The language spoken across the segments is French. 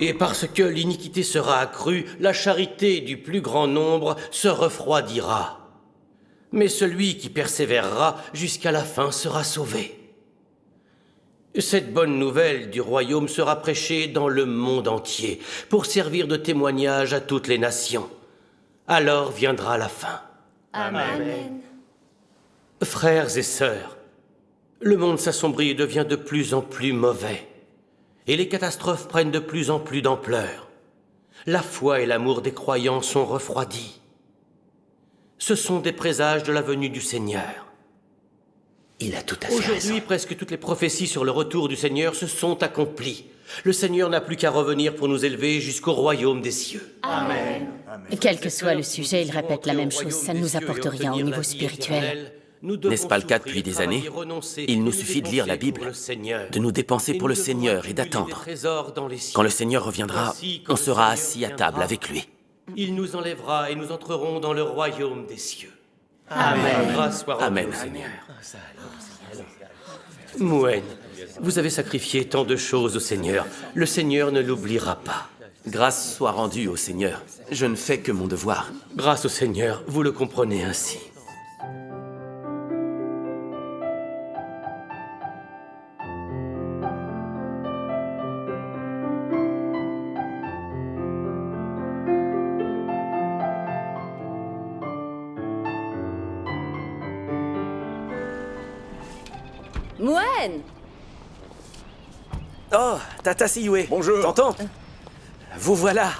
Et parce que l'iniquité sera accrue, la charité du plus grand nombre se refroidira. Mais celui qui persévérera jusqu'à la fin sera sauvé. Cette bonne nouvelle du royaume sera prêchée dans le monde entier pour servir de témoignage à toutes les nations. Alors viendra la fin. Amen. Frères et sœurs, le monde s'assombrit et devient de plus en plus mauvais. Et les catastrophes prennent de plus en plus d'ampleur. La foi et l'amour des croyants sont refroidis. Ce sont des présages de la venue du Seigneur. Il a tout à fait raison. Aujourd'hui, presque toutes les prophéties sur le retour du Seigneur se sont accomplies. Le Seigneur n'a plus qu'à revenir pour nous élever jusqu'au royaume des cieux. Amen. Quel que soit le sujet, il répète la même chose. Ça ne nous apporte rien au niveau spirituel. N'est-ce pas le cas depuis des années? Il nous suffit de lire la Bible, de nous dépenser pour le Seigneur et d'attendre. Quand le Seigneur reviendra, on sera assis à table avec lui. Il nous enlèvera et nous entrerons dans le royaume des cieux. Amen. Grâce soit rendue Amen. au Seigneur. Mouen, vous avez sacrifié tant de choses au Seigneur. Le Seigneur ne l'oubliera pas. Grâce soit rendue au Seigneur. Je ne fais que mon devoir. Grâce au Seigneur, vous le comprenez ainsi. Mouen! Oh, Tata Siyue. Bonjour. T'entends? Vous voilà.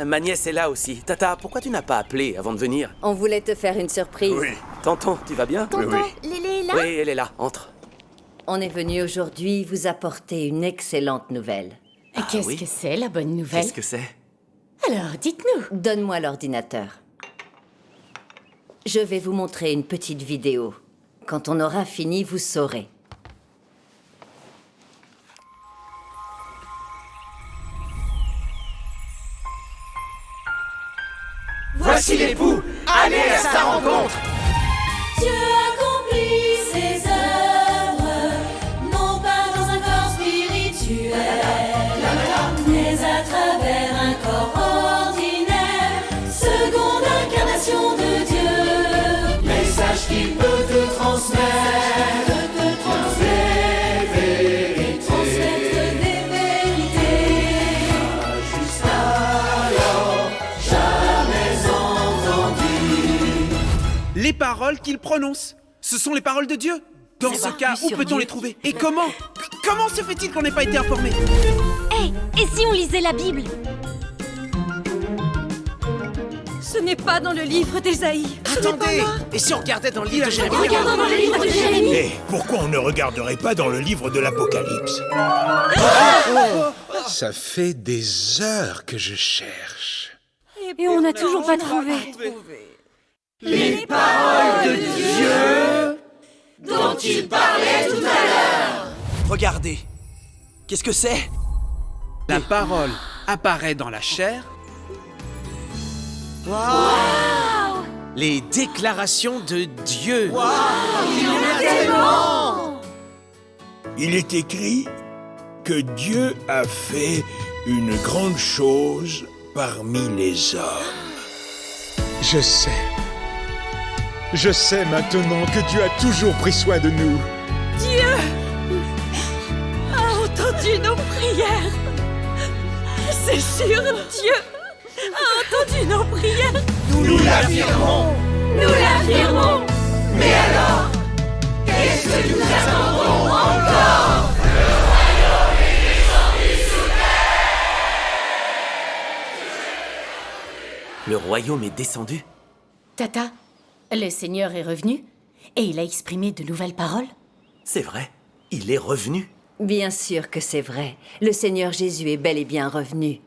Ma nièce est là aussi. Tata, pourquoi tu n'as pas appelé avant de venir? On voulait te faire une surprise. Oui. Tonton, tu vas bien? Oui, oui. Lélé est là? Oui, elle est là. Entre. On est venu aujourd'hui vous apporter une excellente nouvelle. Qu'est-ce oui? que c'est, la bonne nouvelle? Qu'est-ce que c'est? Alors, dites-nous. Donne-moi l'ordinateur. Je vais vous montrer une petite vidéo. Quand on aura fini, vous saurez. Voici l'époux. Allez à sa rencontre. Dieu accomplit ses œuvres, non pas dans un corps spirituel, mais à travers un corps ordinaire, seconde incarnation de Dieu. Message qui peut te transmettre Transmettre des vérités. Les paroles qu'il prononce, ce sont les paroles de Dieu. Dans ce cas, où peut-on les trouver? Et comment? Comment se fait-il qu'on n'ait pas été informé? Et si on lisait la Bible? Ce n'est pas dans le livre d'Ésaïe. Attendez! Et si on regardait dans le livre de Jérémie? Regardons dans le livre de Jérémie. Eh, pourquoi on ne regarderait pas dans le livre de l'Apocalypse? Ça fait des heures que je cherche. Et on n'a toujours pas trouvé. les paroles de Dieu dont il parlait tout à l'heure. Regardez. Qu'est-ce que c'est? La parole apparaît dans la chair. Les déclarations de Dieu. Il y en a tellement. Il est écrit que Dieu a fait une grande chose parmi les hommes. Je sais maintenant que Dieu a toujours pris soin de nous. Dieu a entendu nos prières. C'est sûr, Dieu a entendu nos prières. Nous l'affirmons. Nous l'affirmons. Mais alors, qu'est-ce que nous attendons encore? Le royaume est descendu? Tata, le Seigneur est revenu et il a exprimé de nouvelles paroles. C'est vrai, il est revenu. Bien sûr que c'est vrai. Le Seigneur Jésus est bel et bien revenu.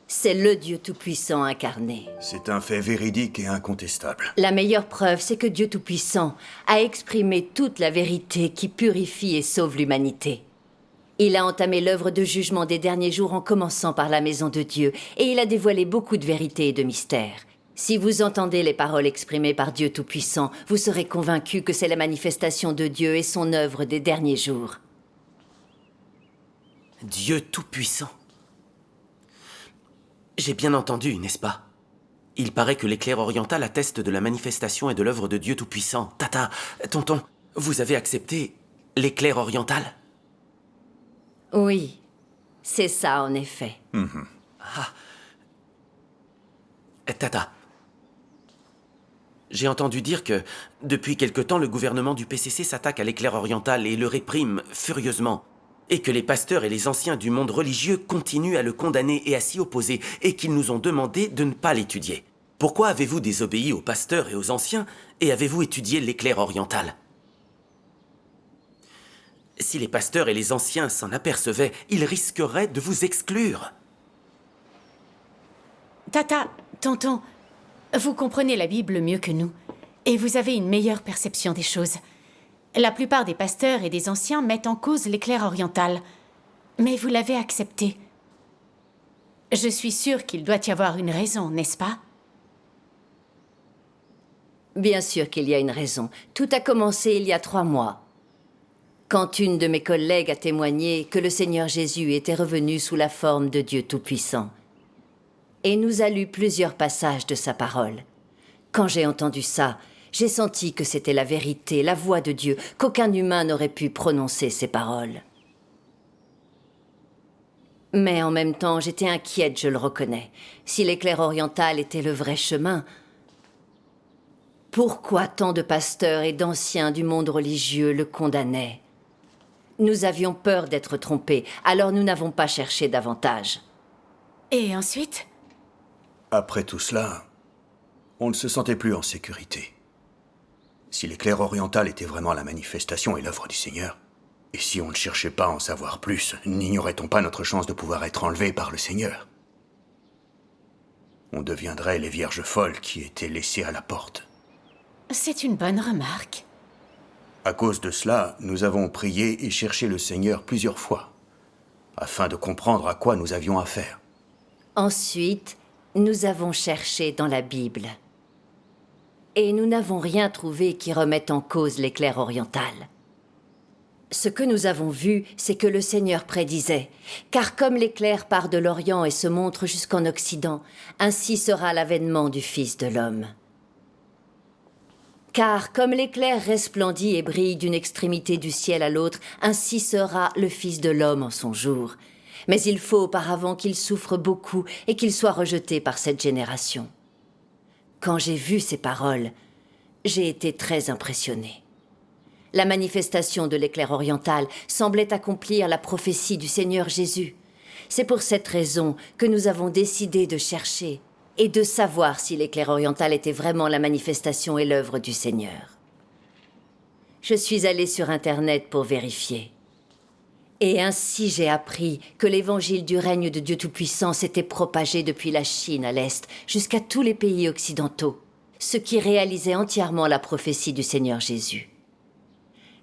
C'est le Dieu Tout-Puissant incarné. C'est un fait véridique et incontestable. La meilleure preuve, c'est que Dieu Tout-Puissant a exprimé toute la vérité qui purifie et sauve l'humanité. Il a entamé l'œuvre de jugement des derniers jours en commençant par la maison de Dieu, et il a dévoilé beaucoup de vérités et de mystères. Si vous entendez les paroles exprimées par Dieu Tout-Puissant, vous serez convaincus que c'est la manifestation de Dieu et son œuvre des derniers jours. Dieu Tout-Puissant. J'ai bien entendu, n'est-ce pas? Il paraît que l'éclair oriental atteste de la manifestation et de l'œuvre de Dieu Tout-Puissant. Tata, tonton, vous avez accepté l'éclair oriental? Oui, c'est ça en effet. Tata, j'ai entendu dire que, depuis quelque temps, le gouvernement du PCC s'attaque à l'éclair oriental et le réprime furieusement. Et que les pasteurs et les anciens du monde religieux continuent à le condamner et à s'y opposer, et qu'ils nous ont demandé de ne pas l'étudier. Pourquoi avez-vous désobéi aux pasteurs et aux anciens, et avez-vous étudié l'éclair oriental? Si les pasteurs et les anciens s'en apercevaient, ils risqueraient de vous exclure. Tata, tonton, vous comprenez la Bible mieux que nous, et vous avez une meilleure perception des choses. La plupart des pasteurs et des anciens mettent en cause l'éclair oriental, mais vous l'avez accepté. Je suis sûre qu'il doit y avoir une raison, n'est-ce pas? Bien sûr qu'il y a une raison. Tout a commencé il y a 3 mois. Quand une de mes collègues a témoigné que le Seigneur Jésus était revenu sous la forme de Dieu Tout-Puissant. Et nous a lu plusieurs passages de sa parole. Quand j'ai entendu ça, j'ai senti que c'était la vérité, la voix de Dieu, qu'aucun humain n'aurait pu prononcer ces paroles. Mais en même temps, j'étais inquiète, je le reconnais. Si l'éclair oriental était le vrai chemin, pourquoi tant de pasteurs et d'anciens du monde religieux le condamnaient? Nous avions peur d'être trompés, alors nous n'avons pas cherché davantage. Et ensuite? Après tout cela, on ne se sentait plus en sécurité. Si l'éclair oriental était vraiment la manifestation et l'œuvre du Seigneur, et si on ne cherchait pas à en savoir plus, n'ignorait-on pas notre chance de pouvoir être enlevés par le Seigneur? On deviendrait les vierges folles qui étaient laissées à la porte. C'est une bonne remarque. À cause de cela, nous avons prié et cherché le Seigneur plusieurs fois, afin de comprendre à quoi nous avions affaire. Ensuite, nous avons cherché dans la Bible. Et nous n'avons rien trouvé qui remette en cause l'éclair oriental. Ce que nous avons vu, c'est que le Seigneur prédisait, car comme l'éclair part de l'Orient et se montre jusqu'en Occident, ainsi sera l'avènement du Fils de l'homme. Car comme l'éclair resplendit et brille d'une extrémité du ciel à l'autre, ainsi sera le Fils de l'homme en son jour. Mais il faut auparavant qu'il souffre beaucoup et qu'il soit rejeté par cette génération. Quand j'ai vu ces paroles, j'ai été très impressionnée. La manifestation de l'éclair oriental semblait accomplir la prophétie du Seigneur Jésus. C'est pour cette raison que nous avons décidé de chercher et de savoir si l'éclair oriental était vraiment la manifestation et l'œuvre du Seigneur. Je suis allée sur Internet pour vérifier. Et ainsi j'ai appris que l'évangile du règne de Dieu Tout-Puissant s'était propagé depuis la Chine à l'Est jusqu'à tous les pays occidentaux, ce qui réalisait entièrement la prophétie du Seigneur Jésus.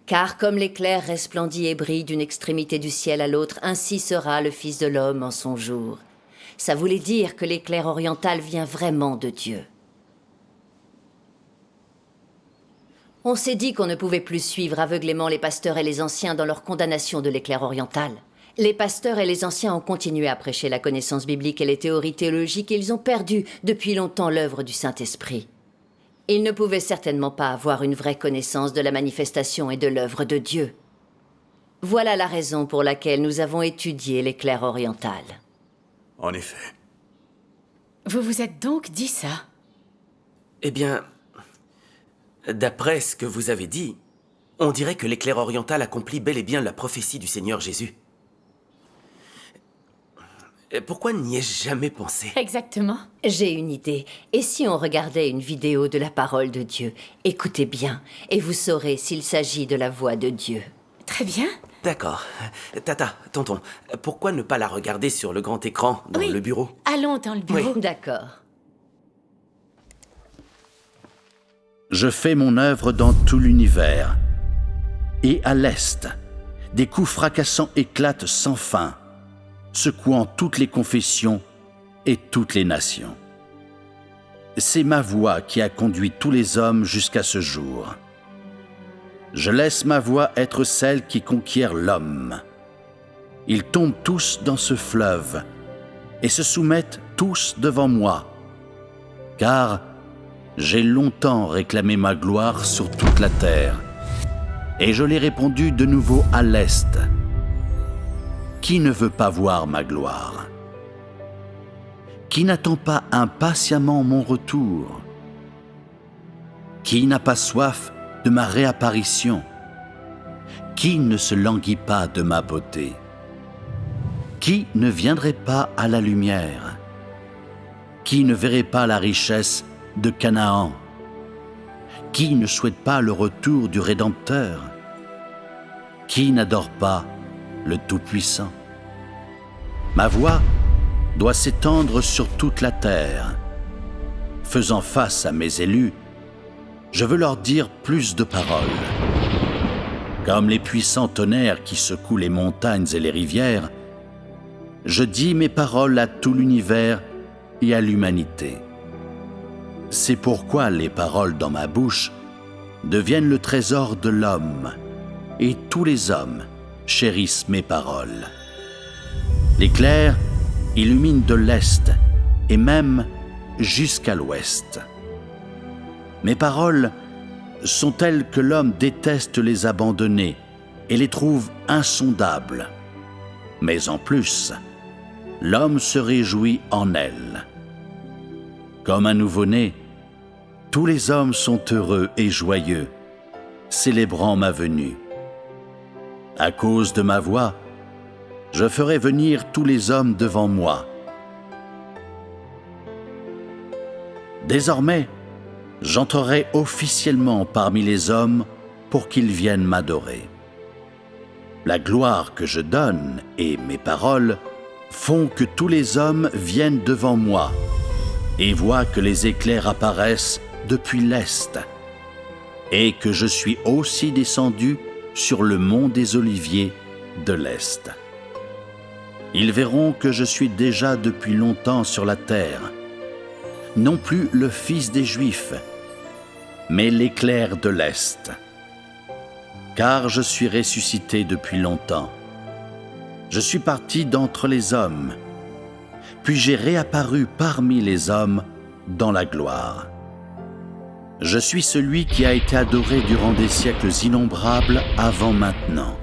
Car comme l'éclair resplendit et brille d'une extrémité du ciel à l'autre, ainsi sera le Fils de l'homme en son jour. Ça voulait dire que l'éclair oriental vient vraiment de Dieu. On s'est dit qu'on ne pouvait plus suivre aveuglément les pasteurs et les anciens dans leur condamnation de l'éclair oriental. Les pasteurs et les anciens ont continué à prêcher la connaissance biblique et les théories théologiques et ils ont perdu depuis longtemps l'œuvre du Saint-Esprit. Ils ne pouvaient certainement pas avoir une vraie connaissance de la manifestation et de l'œuvre de Dieu. Voilà la raison pour laquelle nous avons étudié l'éclair oriental. En effet. Vous vous êtes donc dit ça? Eh bien, d'après ce que vous avez dit, on dirait que l'éclair oriental accomplit bel et bien la prophétie du Seigneur Jésus. Pourquoi n'y ai-je jamais pensé? Exactement. J'ai une idée. Et si on regardait une vidéo de la parole de Dieu? Écoutez bien, et vous saurez s'il s'agit de la voix de Dieu. Très bien. D'accord. Tata, tonton, pourquoi ne pas la regarder sur le grand écran dans le bureau? Allons dans le bureau. Oui, d'accord. Je fais mon œuvre dans tout l'univers. Et à l'Est, des coups fracassants éclatent sans fin, secouant toutes les confessions et toutes les nations. C'est ma voix qui a conduit tous les hommes jusqu'à ce jour. Je laisse ma voix être celle qui conquiert l'homme. Ils tombent tous dans ce fleuve et se soumettent tous tous devant moi, car j'ai longtemps réclamé ma gloire sur toute la terre, et je l'ai répandue de nouveau à l'Est. Qui ne veut pas voir ma gloire? Qui n'attend pas impatiemment mon retour? Qui n'a pas soif de ma réapparition? Qui ne se languit pas de ma beauté? Qui ne viendrait pas à la lumière? Qui ne verrait pas la richesse de Canaan? Qui ne souhaite pas le retour du Rédempteur? Qui n'adore pas le Tout-Puissant? Ma voix doit s'étendre sur toute la terre. Faisant face à mes élus, je veux leur dire plus de paroles. Comme les puissants tonnerres qui secouent les montagnes et les rivières, je dis mes paroles à tout l'univers et à l'humanité. C'est pourquoi les paroles dans ma bouche deviennent le trésor de l'homme, et tous les hommes chérissent mes paroles. L'éclair illumine de l'Est et même jusqu'à l'Ouest. Mes paroles sont telles que l'homme déteste les abandonner et les trouve insondables. Mais en plus, l'homme se réjouit en elles. Comme un nouveau-né, tous les hommes sont heureux et joyeux, célébrant ma venue. À cause de ma voix, je ferai venir tous les hommes devant moi. Désormais, j'entrerai officiellement parmi les hommes pour qu'ils viennent m'adorer. La gloire que je donne et mes paroles font que tous les hommes viennent devant moi et voient que les éclairs apparaissent depuis l'Est et que je suis aussi descendu sur le mont des Oliviers de l'Est. Ils verront que je suis déjà depuis longtemps sur la terre, non plus le Fils des Juifs, mais l'éclair de l'Est. Car je suis ressuscité depuis longtemps. Je suis parti d'entre les hommes, puis j'ai réapparu parmi les hommes dans la gloire. Je suis celui qui a été adoré durant des siècles innombrables avant maintenant.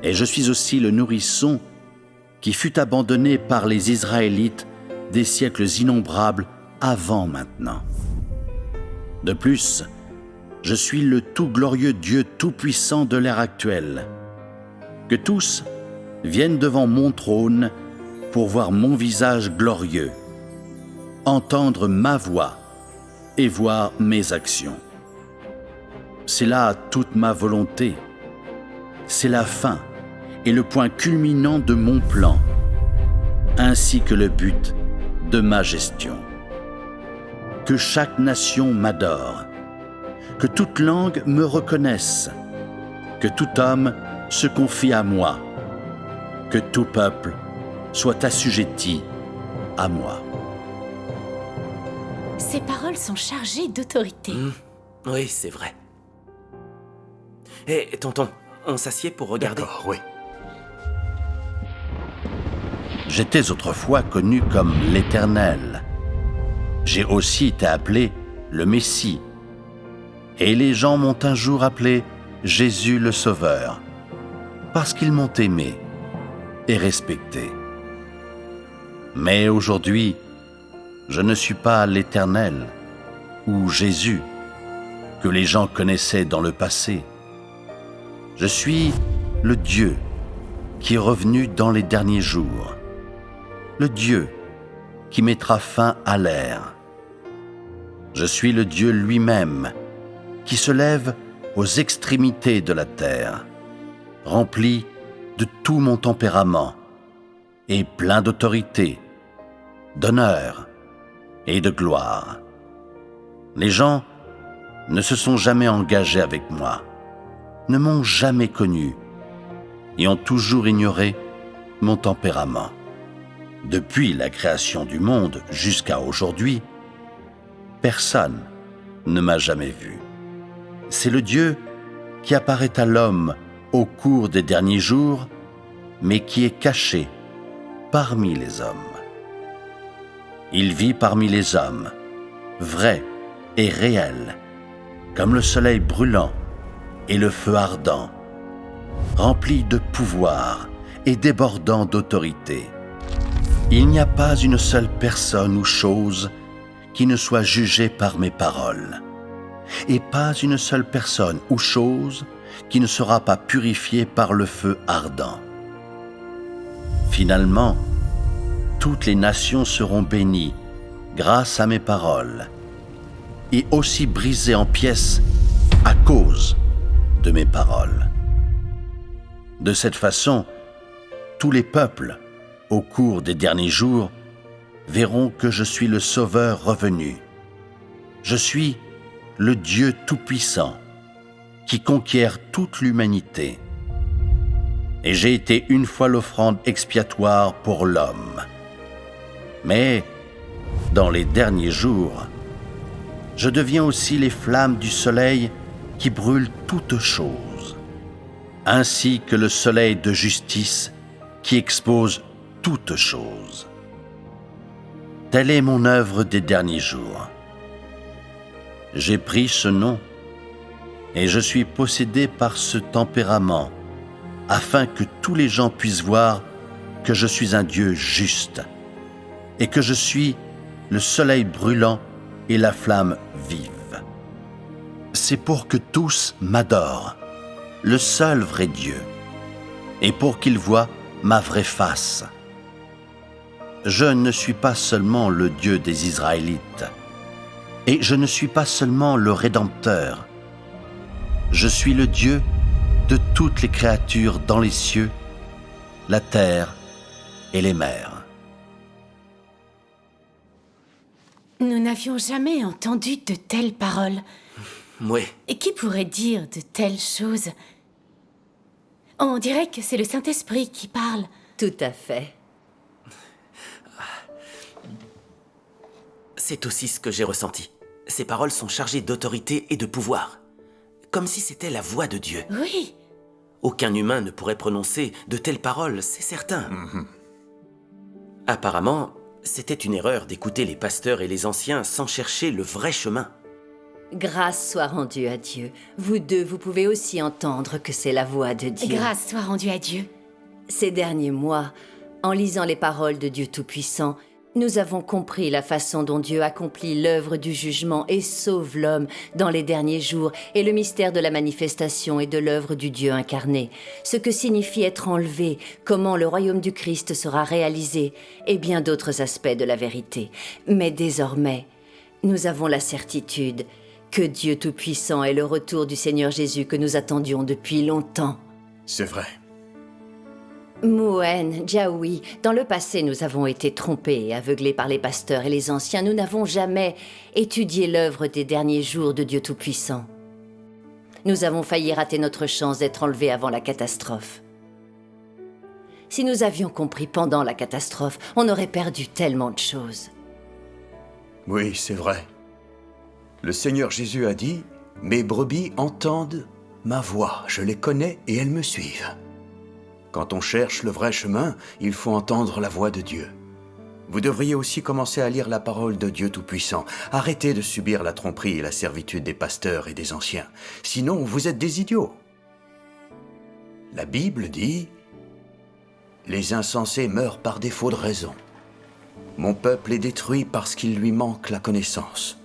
Et je suis aussi le nourrisson qui fut abandonné par les Israélites des siècles innombrables avant maintenant. De plus, je suis le tout glorieux Dieu tout-puissant de l'ère actuelle. Que tous viennent devant mon trône pour voir mon visage glorieux, entendre ma voix et voir mes actions. C'est là toute ma volonté. C'est la fin et le point culminant de mon plan, ainsi que le but de ma gestion. Que chaque nation m'adore, que toute langue me reconnaisse, que tout homme se confie à moi, que tout peuple soit assujetti à moi. Ces paroles sont chargées d'autorité. Oui, c'est vrai. Hé, tonton, on s'assied pour regarder? D'accord, oui. J'étais autrefois connu comme l'Éternel. J'ai aussi été appelé le Messie. Et les gens m'ont un jour appelé Jésus le Sauveur, parce qu'ils m'ont aimé et respecté. Mais aujourd'hui, je ne suis pas l'Éternel ou Jésus que les gens connaissaient dans le passé. Je suis le Dieu qui est revenu dans les derniers jours, le Dieu qui mettra fin à l'ère. Je suis le Dieu lui-même qui se lève aux extrémités de la terre, rempli de tout mon tempérament et plein d'autorité, d'honneur et de gloire. Les gens ne se sont jamais engagés avec moi, ne m'ont jamais connu et ont toujours ignoré mon tempérament. Depuis la création du monde jusqu'à aujourd'hui, personne ne m'a jamais vu. C'est le Dieu qui apparaît à l'homme au cours des derniers jours, mais qui est caché parmi les hommes. Il vit parmi les hommes, vrai et réel, comme le soleil brûlant et le feu ardent, rempli de pouvoir et débordant d'autorité. Il n'y a pas une seule personne ou chose qui ne soit jugée par mes paroles, et pas une seule personne ou chose qui ne sera pas purifiée par le feu ardent. Finalement, toutes les nations seront bénies grâce à mes paroles, et aussi brisées en pièces à cause de mes paroles. De cette façon, tous les peuples, au cours des derniers jours, verront que je suis le Sauveur revenu. Je suis le Dieu Tout-Puissant, qui conquiert toute l'humanité. Et j'ai été une fois l'offrande expiatoire pour l'homme. Mais, dans les derniers jours, je deviens aussi les flammes du soleil qui brûlent toutes choses, ainsi que le soleil de justice qui expose toutes choses. Telle est mon œuvre des derniers jours. J'ai pris ce nom, et je suis possédé par ce tempérament, afin que tous les gens puissent voir que je suis un Dieu juste, et que je suis le soleil brûlant et la flamme vive. C'est pour que tous m'adorent, le seul vrai Dieu, et pour qu'ils voient ma vraie face. Je ne suis pas seulement le Dieu des Israélites, et je ne suis pas seulement le Rédempteur. Je suis le Dieu de toutes les créatures dans les cieux, la terre et les mers. Nous n'avions jamais entendu de telles paroles. Oui. Et qui pourrait dire de telles choses? On dirait que c'est le Saint-Esprit qui parle. Tout à fait. C'est aussi ce que j'ai ressenti. Ces paroles sont chargées d'autorité et de pouvoir. Comme si c'était la voix de Dieu. Oui. Aucun humain ne pourrait prononcer de telles paroles, c'est certain. Apparemment, c'était une erreur d'écouter les pasteurs et les anciens sans chercher le vrai chemin. Grâce soit rendue à Dieu. Vous deux, vous pouvez aussi entendre que c'est la voix de Dieu. Grâce soit rendue à Dieu. Ces derniers mois, en lisant les paroles de Dieu Tout-Puissant, nous avons compris la façon dont Dieu accomplit l'œuvre du jugement et sauve l'homme dans les derniers jours et le mystère de la manifestation et de l'œuvre du Dieu incarné, ce que signifie être enlevé, comment le royaume du Christ sera réalisé et bien d'autres aspects de la vérité. Mais désormais, nous avons la certitude que Dieu Tout-Puissant est le retour du Seigneur Jésus que nous attendions depuis longtemps. C'est vrai. Mouen, Jaoui, dans le passé, nous avons été trompés et aveuglés par les pasteurs et les anciens. Nous n'avons jamais étudié l'œuvre des derniers jours de Dieu Tout-Puissant. Nous avons failli rater notre chance d'être enlevés avant la catastrophe. Si nous avions compris pendant la catastrophe, on aurait perdu tellement de choses. Oui, c'est vrai. Le Seigneur Jésus a dit « Mes brebis entendent ma voix, je les connais et elles me suivent ». Quand on cherche le vrai chemin, il faut entendre la voix de Dieu. Vous devriez aussi commencer à lire la parole de Dieu Tout-Puissant. Arrêtez de subir la tromperie et la servitude des pasteurs et des anciens. Sinon, vous êtes des idiots. La Bible dit « Les insensés meurent par défaut de raison. Mon peuple est détruit parce qu'il lui manque la connaissance. »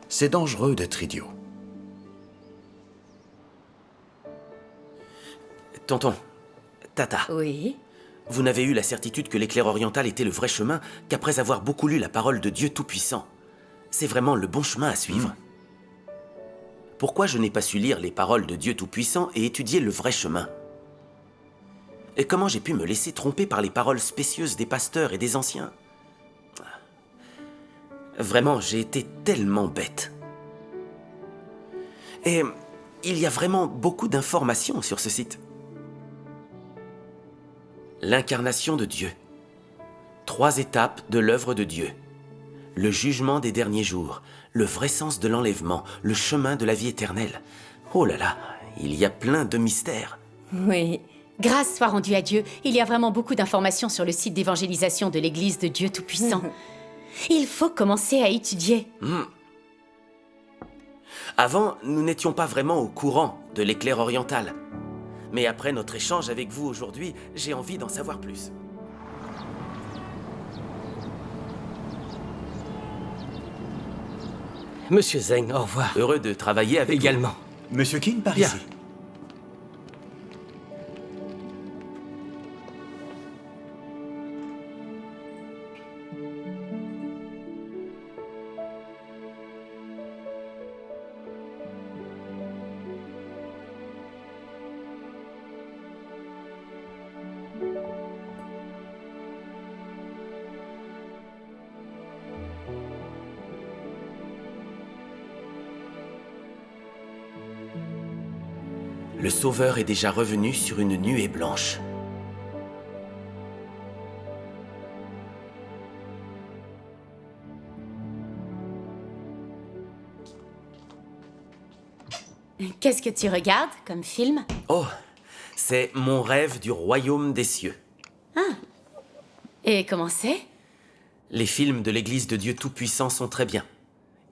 C'est dangereux d'être idiot. Tonton, Tata. Oui? Vous n'avez eu la certitude que l'éclair oriental était le vrai chemin qu'après avoir beaucoup lu la parole de Dieu Tout-Puissant. C'est vraiment le bon chemin à suivre. Pourquoi je n'ai pas su lire les paroles de Dieu Tout-Puissant et étudier le vrai chemin? Et comment j'ai pu me laisser tromper par les paroles spécieuses des pasteurs et des anciens? Vraiment, j'ai été tellement bête. Et il y a vraiment beaucoup d'informations sur ce site. L'incarnation de Dieu. 3 étapes de l'œuvre de Dieu. Le jugement des derniers jours. Le vrai sens de l'enlèvement. Le chemin de la vie éternelle. Oh là là, il y a plein de mystères. Oui. Grâce soit rendue à Dieu. Il y a vraiment beaucoup d'informations sur le site d'évangélisation de l'Église de Dieu Tout-Puissant. Il faut commencer à étudier. Avant, nous n'étions pas vraiment au courant de l'éclair oriental. Mais après notre échange avec vous aujourd'hui, j'ai envie d'en savoir plus. Monsieur Zeng, au revoir. Heureux de travailler avec également. Monsieur King, par Bien. ici. Le Sauveur est déjà revenu sur une nuée blanche. Qu'est-ce que tu regardes comme film? Oh, c'est Mon rêve du royaume des cieux. Et comment c'est? Les films de l'Église de Dieu Tout-Puissant sont très bien.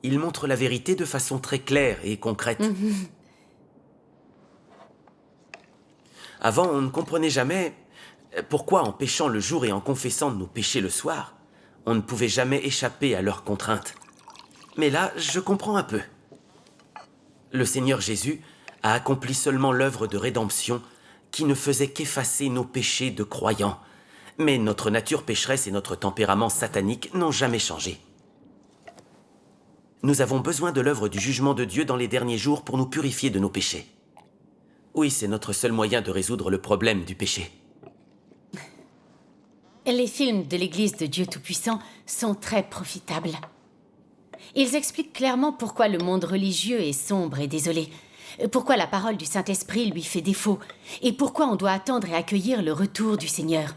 Ils montrent la vérité de façon très claire et concrète. Avant, on ne comprenait jamais pourquoi, en péchant le jour et en confessant nos péchés le soir, on ne pouvait jamais échapper à leurs contraintes. Mais là, je comprends un peu. Le Seigneur Jésus a accompli seulement l'œuvre de rédemption qui ne faisait qu'effacer nos péchés de croyants. Mais notre nature pécheresse et notre tempérament satanique n'ont jamais changé. Nous avons besoin de l'œuvre du jugement de Dieu dans les derniers jours pour nous purifier de nos péchés. Oui, c'est notre seul moyen de résoudre le problème du péché. Les films de l'Église de Dieu Tout-Puissant sont très profitables. Ils expliquent clairement pourquoi le monde religieux est sombre et désolé, pourquoi la parole du Saint-Esprit lui fait défaut, et pourquoi on doit attendre et accueillir le retour du Seigneur.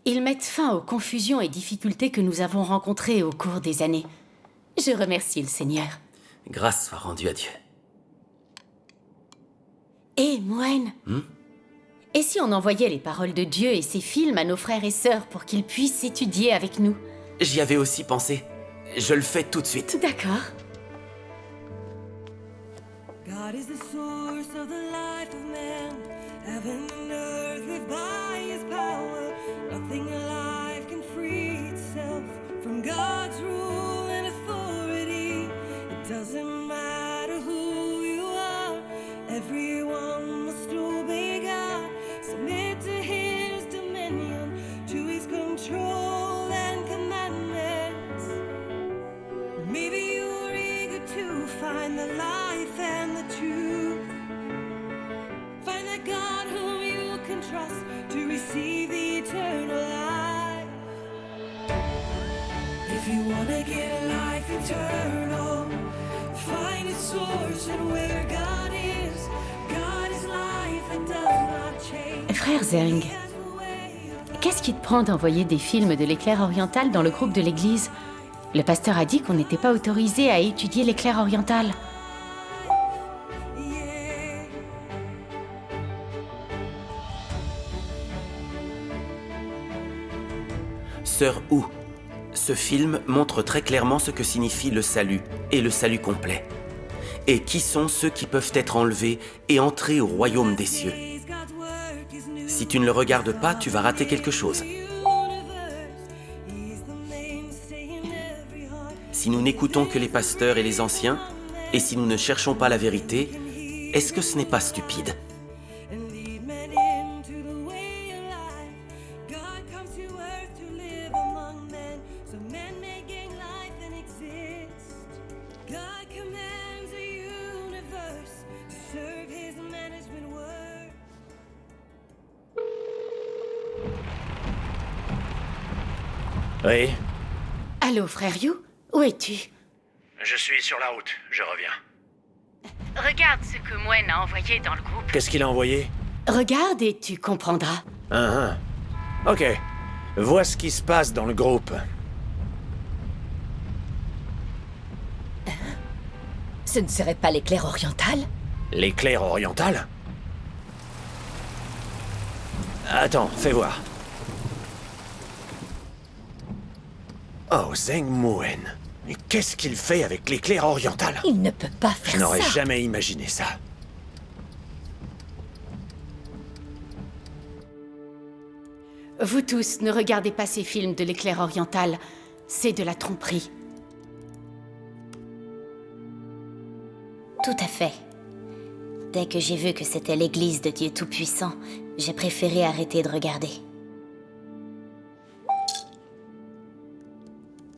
Ils mettent fin aux confusions et difficultés que nous avons rencontrées au cours des années. Je remercie le Seigneur. Grâce soit rendue à Dieu. Et Moine, et si on envoyait les paroles de Dieu et ses films à nos frères et sœurs pour qu'ils puissent étudier avec nous? J'y avais aussi pensé. Je le fais tout de suite. D'accord. God is the source of the life of man. Heaven and earth live by his power. Nothing alive can free itself from God's rule and authority. It doesn't matter who you are. Everyone must obey God. Submit to his dominion, to his control and commandments. Maybe you're eager to find the life and the truth. Find that God whom you can trust to receive the eternal life. If you want to get life eternal, find its source and where God is. God is life and does not change. Frère Zeng, qu'est-ce qui te prend d'envoyer des films de l'éclair oriental dans le groupe de l'église? Le pasteur a dit qu'on n'était pas autorisé à étudier l'éclair oriental. Sœur Hu, ce film montre très clairement ce que signifie le salut, et le salut complet. Et qui sont ceux qui peuvent être enlevés et entrer au royaume des cieux. Si tu ne le regardes pas, tu vas rater quelque chose. Si nous n'écoutons que les pasteurs et les anciens, et si nous ne cherchons pas la vérité, est-ce que ce n'est pas stupide? Oui. Allô, frère Yu? Où es-tu? Je suis sur la route, je reviens. Regarde ce que Moine a envoyé dans le groupe. Qu'est-ce qu'il a envoyé? Regarde et tu comprendras. Ok. Vois ce qui se passe dans le groupe. Ce ne serait pas l'éclair oriental? L'éclair oriental? Attends, fais voir. Oh, Zheng Muen. Mais qu'est-ce qu'il fait avec l'éclair oriental? Il ne peut pas faire ça. Je n'aurais jamais imaginé ça. Vous tous, ne regardez pas ces films de l'éclair oriental. C'est de la tromperie. Tout à fait. Dès que j'ai vu que c'était l'église de Dieu Tout-Puissant, j'ai préféré arrêter de regarder.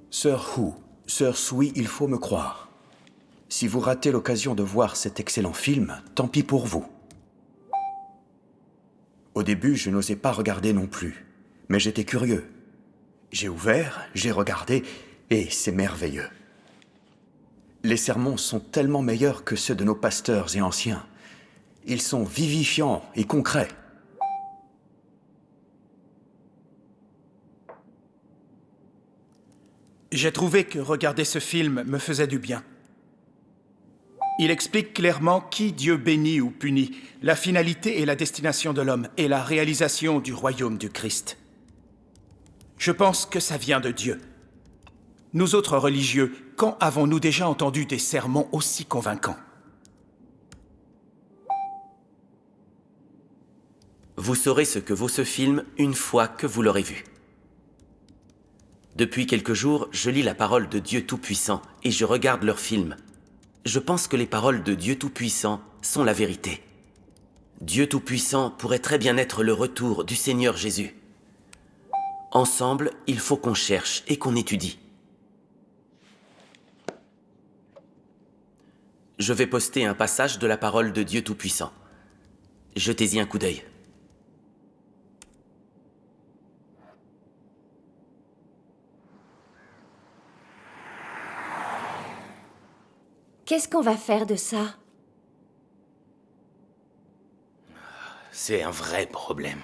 Sœur Hu, Sœur Sui, il faut me croire. Si vous ratez l'occasion de voir cet excellent film, tant pis pour vous. Au début, je n'osais pas regarder non plus, mais j'étais curieux. J'ai ouvert, j'ai regardé, et c'est merveilleux. Les sermons sont tellement meilleurs que ceux de nos pasteurs et anciens. Ils sont vivifiants et concrets. J'ai trouvé que regarder ce film me faisait du bien. Il explique clairement qui Dieu bénit ou punit, la finalité et la destination de l'homme, et la réalisation du royaume du Christ. Je pense que ça vient de Dieu. Nous autres religieux, quand avons-nous déjà entendu des sermons aussi convaincants? Vous saurez ce que vaut ce film une fois que vous l'aurez vu. Depuis quelques jours, je lis la parole de Dieu Tout-Puissant et je regarde leurs films. Je pense que les paroles de Dieu Tout-Puissant sont la vérité. Dieu Tout-Puissant pourrait très bien être le retour du Seigneur Jésus. Ensemble, il faut qu'on cherche et qu'on étudie. Je vais poster un passage de la parole de Dieu Tout-Puissant. Jetez-y un coup d'œil. Qu'est-ce qu'on va faire de ça? C'est un vrai problème.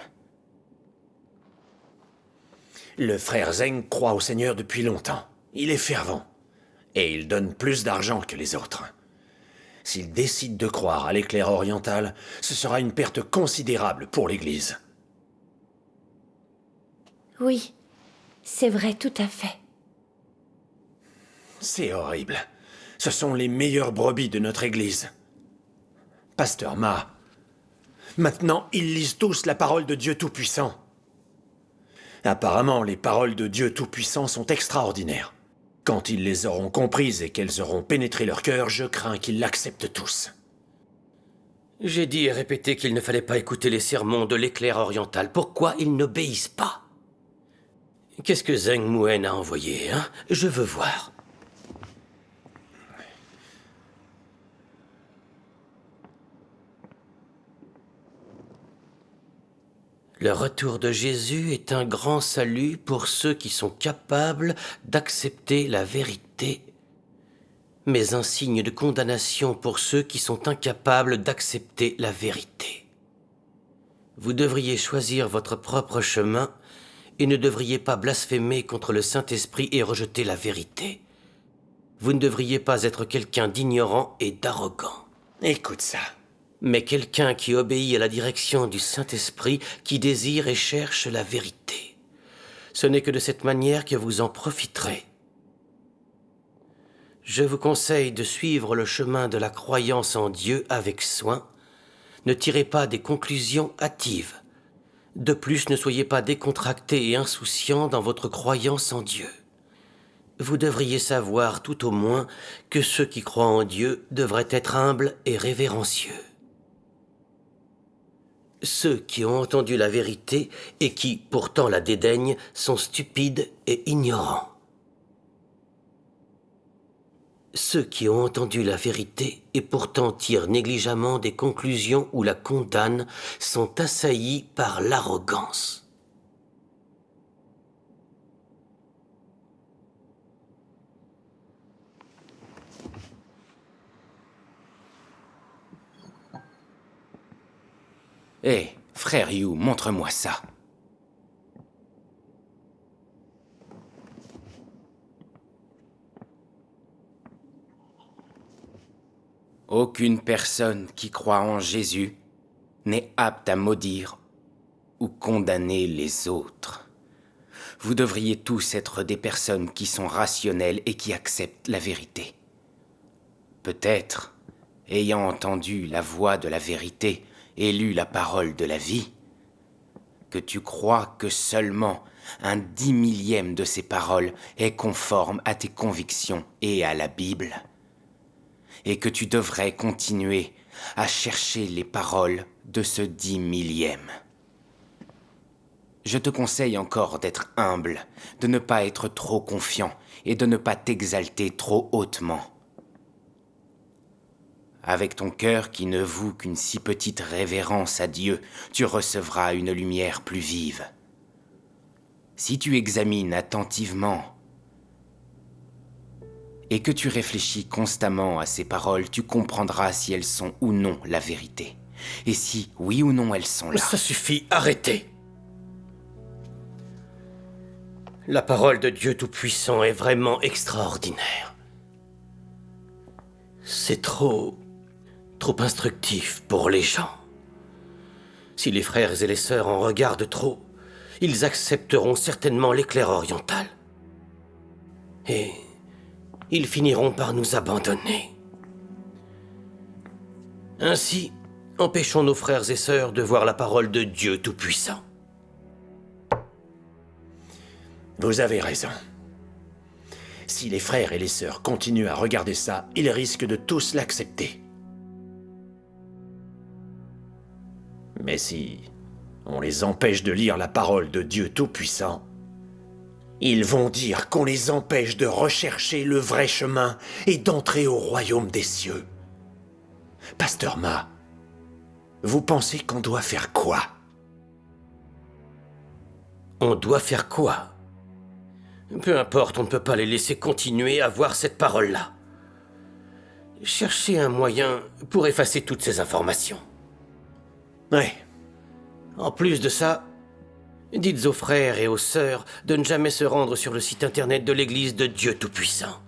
Le frère Zheng croit au Seigneur depuis longtemps. Il est fervent. Et il donne plus d'argent que les autres. S'il décide de croire à l'éclair oriental, ce sera une perte considérable pour l'Église. Oui, c'est vrai, tout à fait. C'est horrible. Ce sont les meilleures brebis de notre Église. Pasteur Ma, maintenant, ils lisent tous la parole de Dieu Tout-Puissant. Apparemment, les paroles de Dieu Tout-Puissant sont extraordinaires. Quand ils les auront comprises et qu'elles auront pénétré leur cœur, je crains qu'ils l'acceptent tous. J'ai dit et répété qu'il ne fallait pas écouter les sermons de l'éclair oriental. Pourquoi ils n'obéissent pas? Qu'est-ce que Zheng Muen a envoyé, hein? Je veux voir. Le retour de Jésus est un grand salut pour ceux qui sont capables d'accepter la vérité, mais un signe de condamnation pour ceux qui sont incapables d'accepter la vérité. Vous devriez choisir votre propre chemin et ne devriez pas blasphémer contre le Saint-Esprit et rejeter la vérité. Vous ne devriez pas être quelqu'un d'ignorant et d'arrogant. Écoute ça. Mais quelqu'un qui obéit à la direction du Saint-Esprit, qui désire et cherche la vérité. Ce n'est que de cette manière que vous en profiterez. Je vous conseille de suivre le chemin de la croyance en Dieu avec soin. Ne tirez pas des conclusions hâtives. De plus, ne soyez pas décontracté et insouciant dans votre croyance en Dieu. Vous devriez savoir tout au moins que ceux qui croient en Dieu devraient être humbles et révérencieux. Ceux qui ont entendu la vérité et qui, pourtant, la dédaignent sont stupides et ignorants. Ceux qui ont entendu la vérité et pourtant tirent négligemment des conclusions ou la condamnent sont assaillis par l'arrogance. Hé, frère Yu, montre-moi ça. Aucune personne qui croit en Jésus n'est apte à maudire ou condamner les autres. vous devriez tous être des personnes qui sont rationnelles et qui acceptent la vérité. Peut-être, ayant entendu la voix de la vérité et lu la parole de la vie, que tu crois que seulement un 10 000e de ces paroles est conforme à tes convictions et à la Bible, et que tu devrais continuer à chercher les paroles de ce 10 000e. Je te conseille encore d'être humble, de ne pas être trop confiant et de ne pas t'exalter trop hautement. Avec ton cœur qui ne voue qu'une si petite révérence à Dieu, tu recevras une lumière plus vive. Si tu examines attentivement et que tu réfléchis constamment à ces paroles, tu comprendras si elles sont ou non la vérité. Et si, oui ou non, elles sont là. Ça suffit, arrêtez! La parole de Dieu Tout-Puissant est vraiment extraordinaire. C'est trop instructif pour les gens. Si les frères et les sœurs en regardent trop, ils accepteront certainement l'éclair oriental. Et ils finiront par nous abandonner. Ainsi, empêchons nos frères et sœurs de voir la parole de Dieu Tout-Puissant. Vous avez raison. Si les frères et les sœurs continuent à regarder ça, ils risquent de tous l'accepter. Mais si on les empêche de lire la parole de Dieu Tout-Puissant, ils vont dire qu'on les empêche de rechercher le vrai chemin et d'entrer au royaume des cieux. Pasteur Ma, vous pensez qu'on doit faire quoi? On doit faire quoi? Peu importe, on ne peut pas les laisser continuer à voir cette parole-là. Cherchez un moyen pour effacer toutes ces informations. Oui. En plus de ça, dites aux frères et aux sœurs de ne jamais se rendre sur le site internet de l'Église de Dieu Tout-Puissant.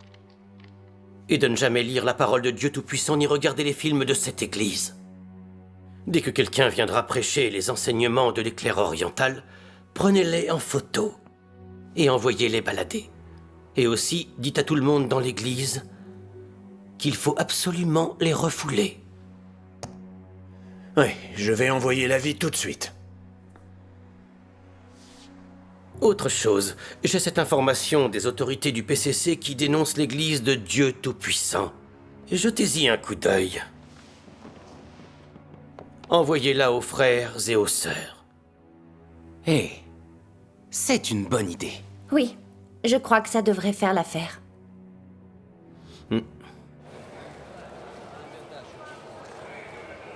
Et de ne jamais lire la parole de Dieu Tout-Puissant ni regarder les films de cette Église. Dès que quelqu'un viendra prêcher les enseignements de l'éclair oriental, prenez-les en photo et envoyez-les balader. Et aussi, dites à tout le monde dans l'Église qu'il faut absolument les refouler. Oui, je vais envoyer l'avis tout de suite. Autre chose, j'ai cette information des autorités du PCC qui dénoncent l'Église de Dieu Tout-Puissant. Jetez-y un coup d'œil. Envoyez-la aux frères et aux sœurs. Hé, c'est une bonne idée. Oui, je crois que ça devrait faire l'affaire.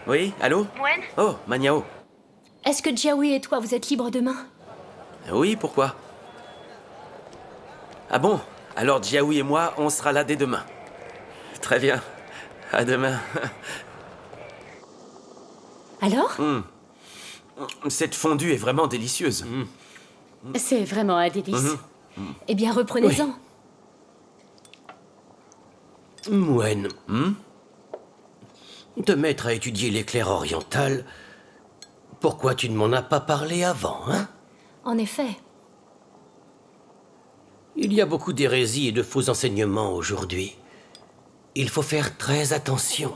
Oui, allô? Wen? Oh, Maniao. Est-ce que Jiaoui et toi, vous êtes libres demain? Oui, pourquoi? Ah bon? Alors Jiaoui et moi, on sera là dès demain. Très bien. À demain. Alors? Cette fondue est vraiment délicieuse. C'est vraiment un délice. Eh bien, reprenez-en. Mouen. Te mettre à étudier l'éclair oriental, pourquoi tu ne m'en as pas parlé avant, hein? En effet. Il y a beaucoup d'hérésies et de faux enseignements aujourd'hui. Il faut faire très attention,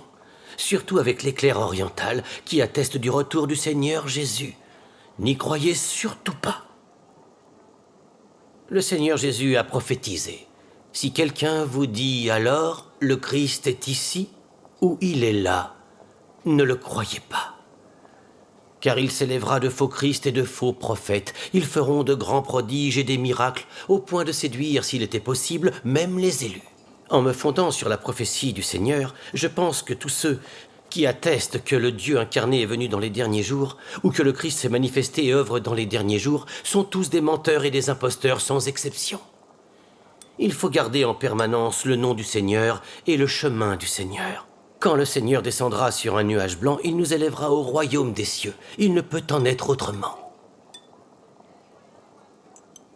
surtout avec l'éclair oriental qui atteste du retour du Seigneur Jésus. N'y croyez surtout pas. Le Seigneur Jésus a prophétisé. Si quelqu'un vous dit alors, le Christ est ici, ou il est là, ne le croyez pas. Car il s'élèvera de faux Christ et de faux prophètes. Ils feront de grands prodiges et des miracles, au point de séduire, s'il était possible, même les élus. En me fondant sur la prophétie du Seigneur, je pense que tous ceux qui attestent que le Dieu incarné est venu dans les derniers jours, ou que le Christ s'est manifesté et œuvre dans les derniers jours, sont tous des menteurs et des imposteurs sans exception. Il faut garder en permanence le nom du Seigneur et le chemin du Seigneur. Quand le Seigneur descendra sur un nuage blanc, il nous élèvera au royaume des cieux. Il ne peut en être autrement.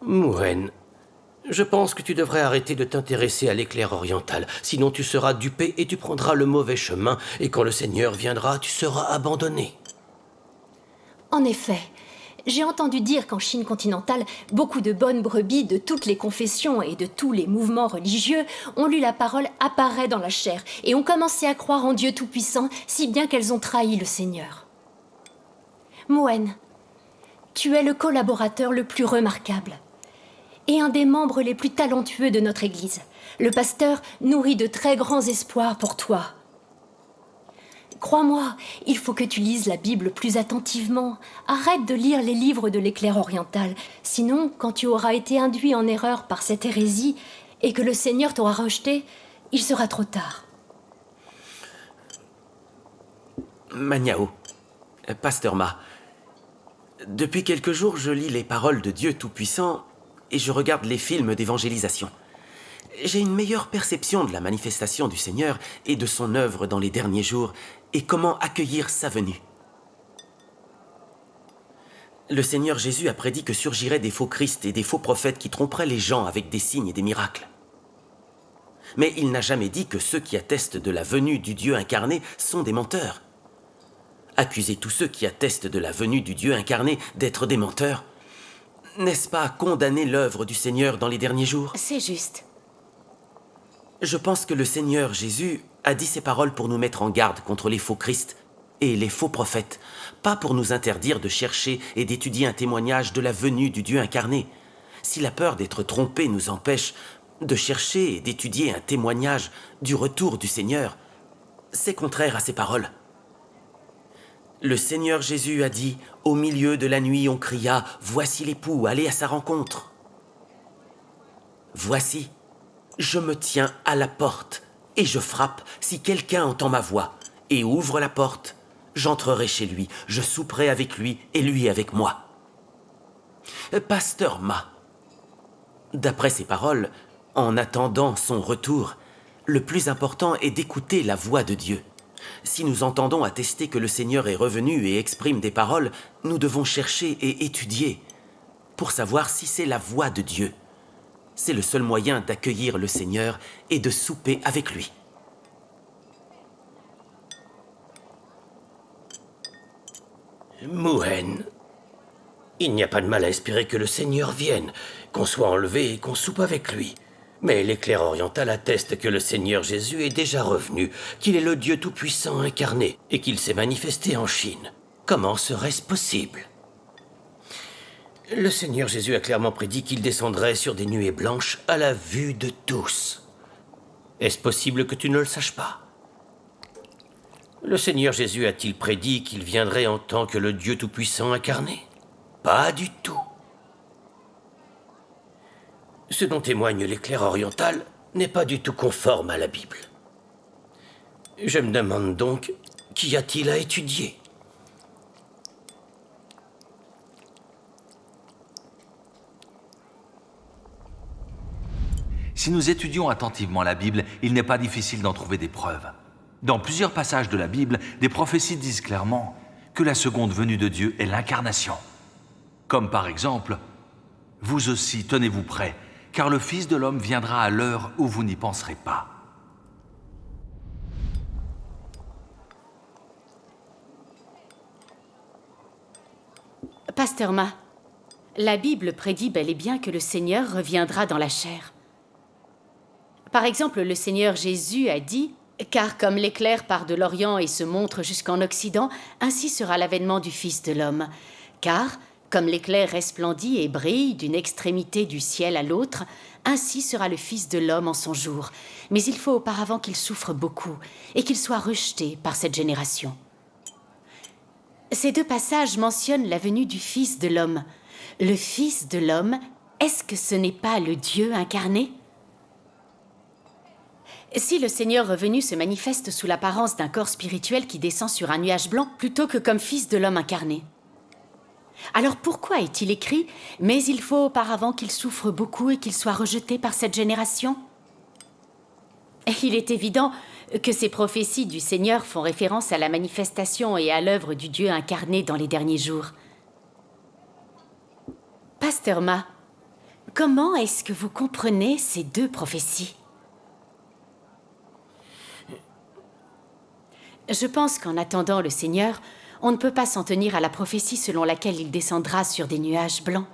Mouen, je pense que tu devrais arrêter de t'intéresser à l'éclair oriental. Sinon tu seras dupé et tu prendras le mauvais chemin. Et quand le Seigneur viendra, tu seras abandonné. En effet, J'ai entendu dire qu'en Chine continentale, beaucoup de bonnes brebis de toutes les confessions et de tous les mouvements religieux ont lu la parole apparaît dans la chair et ont commencé à croire en Dieu Tout-Puissant, si bien qu'elles ont trahi le Seigneur. Moen, tu es le collaborateur le plus remarquable et un des membres les plus talentueux de notre Église. Le pasteur nourrit de très grands espoirs pour toi. Crois-moi, il faut que tu lises la Bible plus attentivement. Arrête de lire les livres de l'éclair oriental. Sinon, quand tu auras été induit en erreur par cette hérésie et que le Seigneur t'aura rejeté, il sera trop tard. Maniao, Pasteur Ma, depuis quelques jours, je lis les paroles de Dieu Tout-Puissant et je regarde les films d'évangélisation. J'ai une meilleure perception de la manifestation du Seigneur et de son œuvre dans les derniers jours et comment accueillir sa venue. Le Seigneur Jésus a prédit que surgiraient des faux Christ et des faux prophètes qui tromperaient les gens avec des signes et des miracles. Mais il n'a jamais dit que ceux qui attestent de la venue du Dieu incarné sont des menteurs. Accuser tous ceux qui attestent de la venue du Dieu incarné d'être des menteurs, n'est-ce pas condamner l'œuvre du Seigneur dans les derniers jours? C'est juste. Je pense que le Seigneur Jésus a dit ces paroles pour nous mettre en garde contre les faux Christ et les faux prophètes, pas pour nous interdire de chercher et d'étudier un témoignage de la venue du Dieu incarné. Si la peur d'être trompé nous empêche de chercher et d'étudier un témoignage du retour du Seigneur, c'est contraire à ces paroles. Le Seigneur Jésus a dit, au milieu de la nuit on cria, voici l'époux, allez à sa rencontre. Voici, je me tiens à la porte et je frappe si quelqu'un entend ma voix et ouvre la porte. J'entrerai chez lui, je souperai avec lui et lui avec moi. Pasteur Ma, d'après ces paroles, en attendant son retour, le plus important est d'écouter la voix de Dieu. Si nous entendons attester que le Seigneur est revenu et exprime des paroles, nous devons chercher et étudier pour savoir si c'est la voix de Dieu. C'est le seul moyen d'accueillir le Seigneur et de souper avec lui. Moen, il n'y a pas de mal à espérer que le Seigneur vienne, qu'on soit enlevé et qu'on soupe avec lui. Mais l'éclair oriental atteste que le Seigneur Jésus est déjà revenu, qu'il est le Dieu Tout-Puissant incarné et qu'il s'est manifesté en Chine. Comment serait-ce possible? Le Seigneur Jésus a clairement prédit qu'il descendrait sur des nuées blanches à la vue de tous. Est-ce possible que tu ne le saches pas? Le Seigneur Jésus a-t-il prédit qu'il viendrait en tant que le Dieu Tout-Puissant incarné? Pas du tout. Ce dont témoigne l'éclair oriental n'est pas du tout conforme à la Bible. Je me demande donc, qu'y a-t-il à étudier? Si nous étudions attentivement la Bible, il n'est pas difficile d'en trouver des preuves. Dans plusieurs passages de la Bible, des prophéties disent clairement que la seconde venue de Dieu est l'incarnation. Comme par exemple, « Vous aussi, tenez-vous prêts, car le Fils de l'homme viendra à l'heure où vous n'y penserez pas. » Pasteur Ma, la Bible prédit bel et bien que le Seigneur reviendra dans la chair. Par exemple, le Seigneur Jésus a dit « Car comme l'éclair part de l'Orient et se montre jusqu'en Occident, ainsi sera l'avènement du Fils de l'homme. Car, comme l'éclair resplendit et brille d'une extrémité du ciel à l'autre, ainsi sera le Fils de l'homme en son jour. Mais il faut auparavant qu'il souffre beaucoup et qu'il soit rejeté par cette génération. » Ces deux passages mentionnent la venue du Fils de l'homme. Le Fils de l'homme, est-ce que ce n'est pas le Dieu incarné ? Si le Seigneur revenu se manifeste sous l'apparence d'un corps spirituel qui descend sur un nuage blanc plutôt que comme Fils de l'homme incarné, alors pourquoi est-il écrit « Mais il faut auparavant qu'il souffre beaucoup et qu'il soit rejeté par cette génération » ? Il est évident que ces prophéties du Seigneur font référence à la manifestation et à l'œuvre du Dieu incarné dans les derniers jours. Pasteur Ma, comment est-ce que vous comprenez ces deux prophéties ? Je pense qu'en attendant le Seigneur, On ne peut pas s'en tenir à la prophétie selon laquelle il descendra sur des nuages blancs.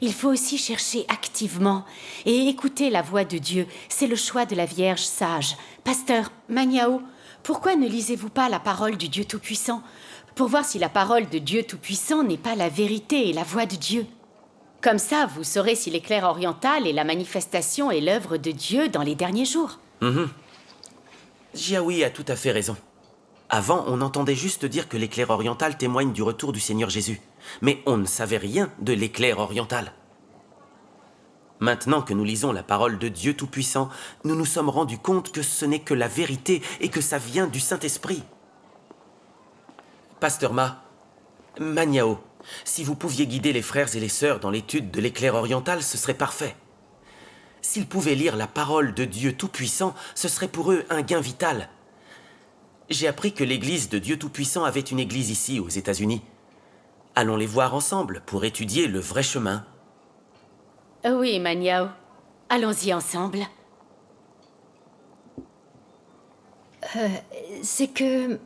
Il faut aussi chercher activement et écouter la voix de Dieu. C'est le choix de la Vierge sage. Pasteur Maniao, pourquoi ne lisez-vous pas la parole du Dieu Tout-Puissant pour voir si la parole de Dieu Tout-Puissant n'est pas la vérité et la voix de Dieu? Comme ça, vous saurez si l'éclair oriental est la manifestation et l'œuvre de Dieu dans les derniers jours. Jiaoui a tout à fait raison. Avant, on entendait juste dire que l'éclair oriental témoigne du retour du Seigneur Jésus. Mais on ne savait rien de l'éclair oriental. Maintenant que nous lisons la parole de Dieu Tout-Puissant, nous nous sommes rendus compte que ce n'est que la vérité et que ça vient du Saint-Esprit. Pasteur Maniao, si vous pouviez guider les frères et les sœurs dans l'étude de l'éclair oriental, ce serait parfait. S'ils pouvaient lire la parole de Dieu Tout-Puissant, ce serait pour eux un gain vital. J'ai appris que l'église de Dieu Tout-Puissant avait une église ici, aux États-Unis. Allons les voir ensemble pour étudier le vrai chemin. Oui, Maniao. Allons-y ensemble. C'est que...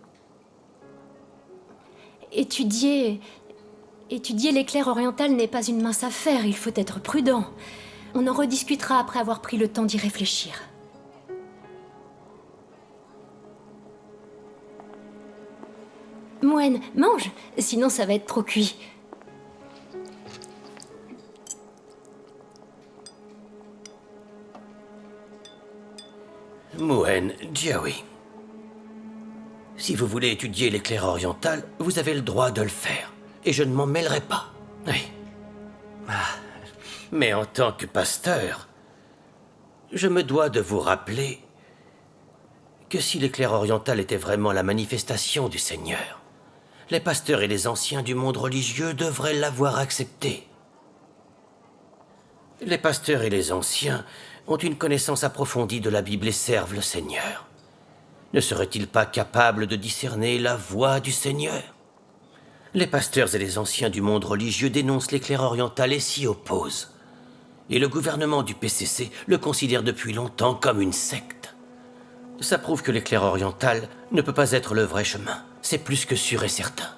Étudier l'éclair oriental n'est pas une mince affaire, il faut être prudent. On en rediscutera après avoir pris le temps d'y réfléchir. Moine, mange, sinon ça va être trop cuit. Mouen Jiaoui. Si vous voulez étudier l'éclair oriental, vous avez le droit de le faire. Et je ne m'en mêlerai pas. Oui. Mais en tant que pasteur, je me dois de vous rappeler que si l'éclair oriental était vraiment la manifestation du Seigneur, les pasteurs et les anciens du monde religieux devraient l'avoir accepté. Les pasteurs et les anciens ont une connaissance approfondie de la Bible et servent le Seigneur. Ne seraient-ils pas capables de discerner la voix du Seigneur? Les pasteurs et les anciens du monde religieux dénoncent l'éclair oriental et s'y opposent. Et le gouvernement du PCC le considère depuis longtemps comme une secte. Ça prouve que l'éclair oriental ne peut pas être le vrai chemin. C'est plus que sûr et certain.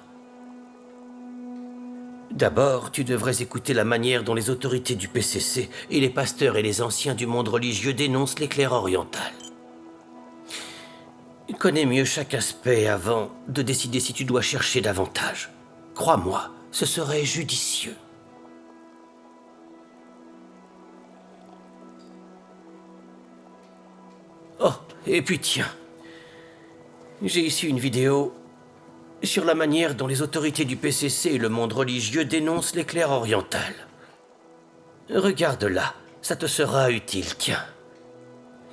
D'abord, tu devrais écouter la manière dont les autorités du PCC et les pasteurs et les anciens du monde religieux dénoncent l'éclair oriental. Connais mieux chaque aspect avant de décider si tu dois chercher davantage. Crois-moi, ce serait judicieux. Oh, et puis tiens, j'ai ici une vidéo sur la manière dont les autorités du PCC et le monde religieux dénoncent l'éclair oriental. Regarde-la, ça te sera utile, tiens.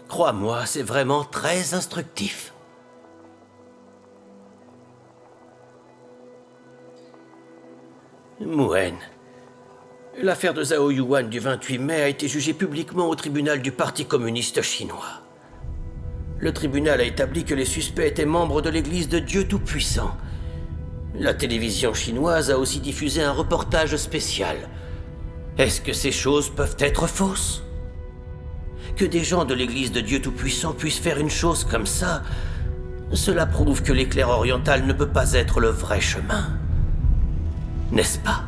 Crois-moi, c'est vraiment très instructif. Mouen, l'affaire de Zhao Yuan du 28 mai a été jugée publiquement au tribunal du Parti communiste chinois. Le tribunal a établi que les suspects étaient membres de l'Église de Dieu Tout-Puissant. La télévision chinoise a aussi diffusé un reportage spécial. Est-ce que ces choses peuvent être fausses? Que des gens de l'Église de Dieu Tout-Puissant puissent faire une chose comme ça, cela prouve que l'éclair oriental ne peut pas être le vrai chemin. N'est-ce pas?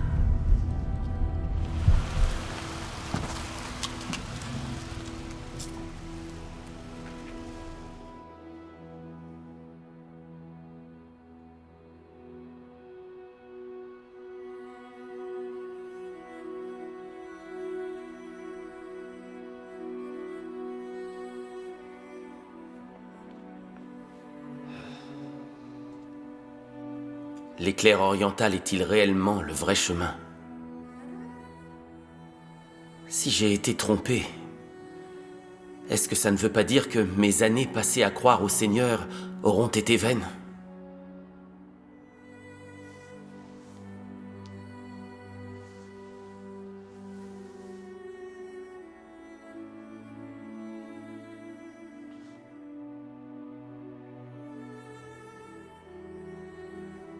L'éclair oriental est-il réellement le vrai chemin? Si j'ai été trompé, est-ce que ça ne veut pas dire que mes années passées à croire au Seigneur auront été vaines?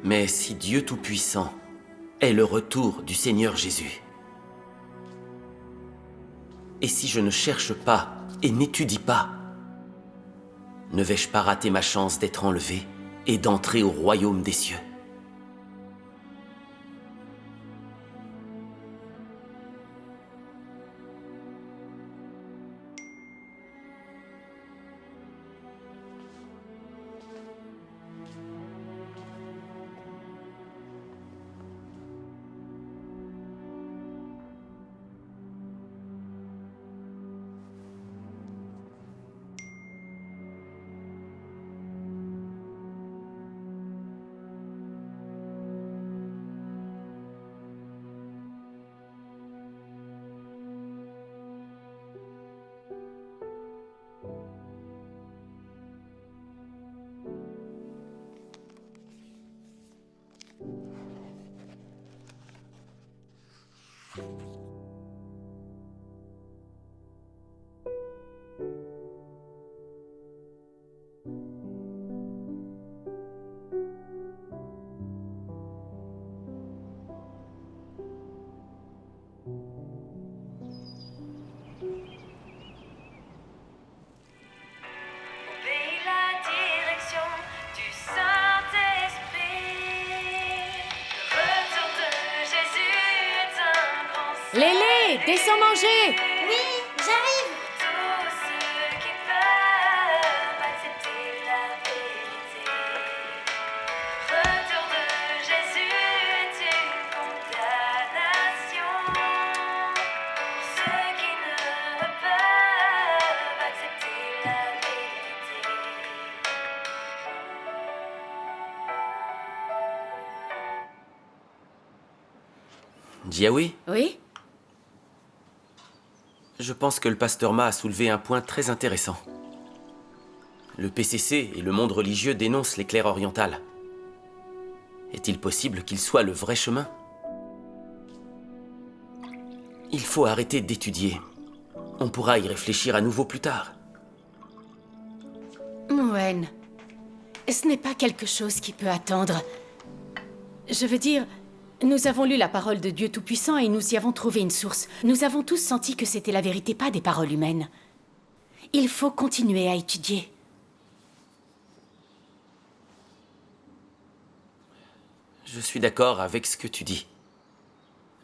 Mais si Dieu Tout-Puissant est le retour du Seigneur Jésus, et si je ne cherche pas et n'étudie pas, ne vais-je pas rater ma chance d'être enlevé et d'entrer au royaume des cieux? Jiawei, descends manger! Oui, j'arrive. Jiawei, Oui? je pense que le pasteur Ma a soulevé un point très intéressant. Le PCC et le monde religieux dénoncent les clercs orientales. Est-il possible qu'il soit le vrai chemin? Il faut arrêter d'étudier. On pourra y réfléchir à nouveau plus tard. Mouen, ce n'est pas quelque chose qui peut attendre. Je veux dire, nous avons lu la parole de Dieu Tout-Puissant et nous y avons trouvé une source. Nous avons tous senti que c'était la vérité, pas des paroles humaines. Il faut continuer à étudier. Je suis d'accord avec ce que tu dis.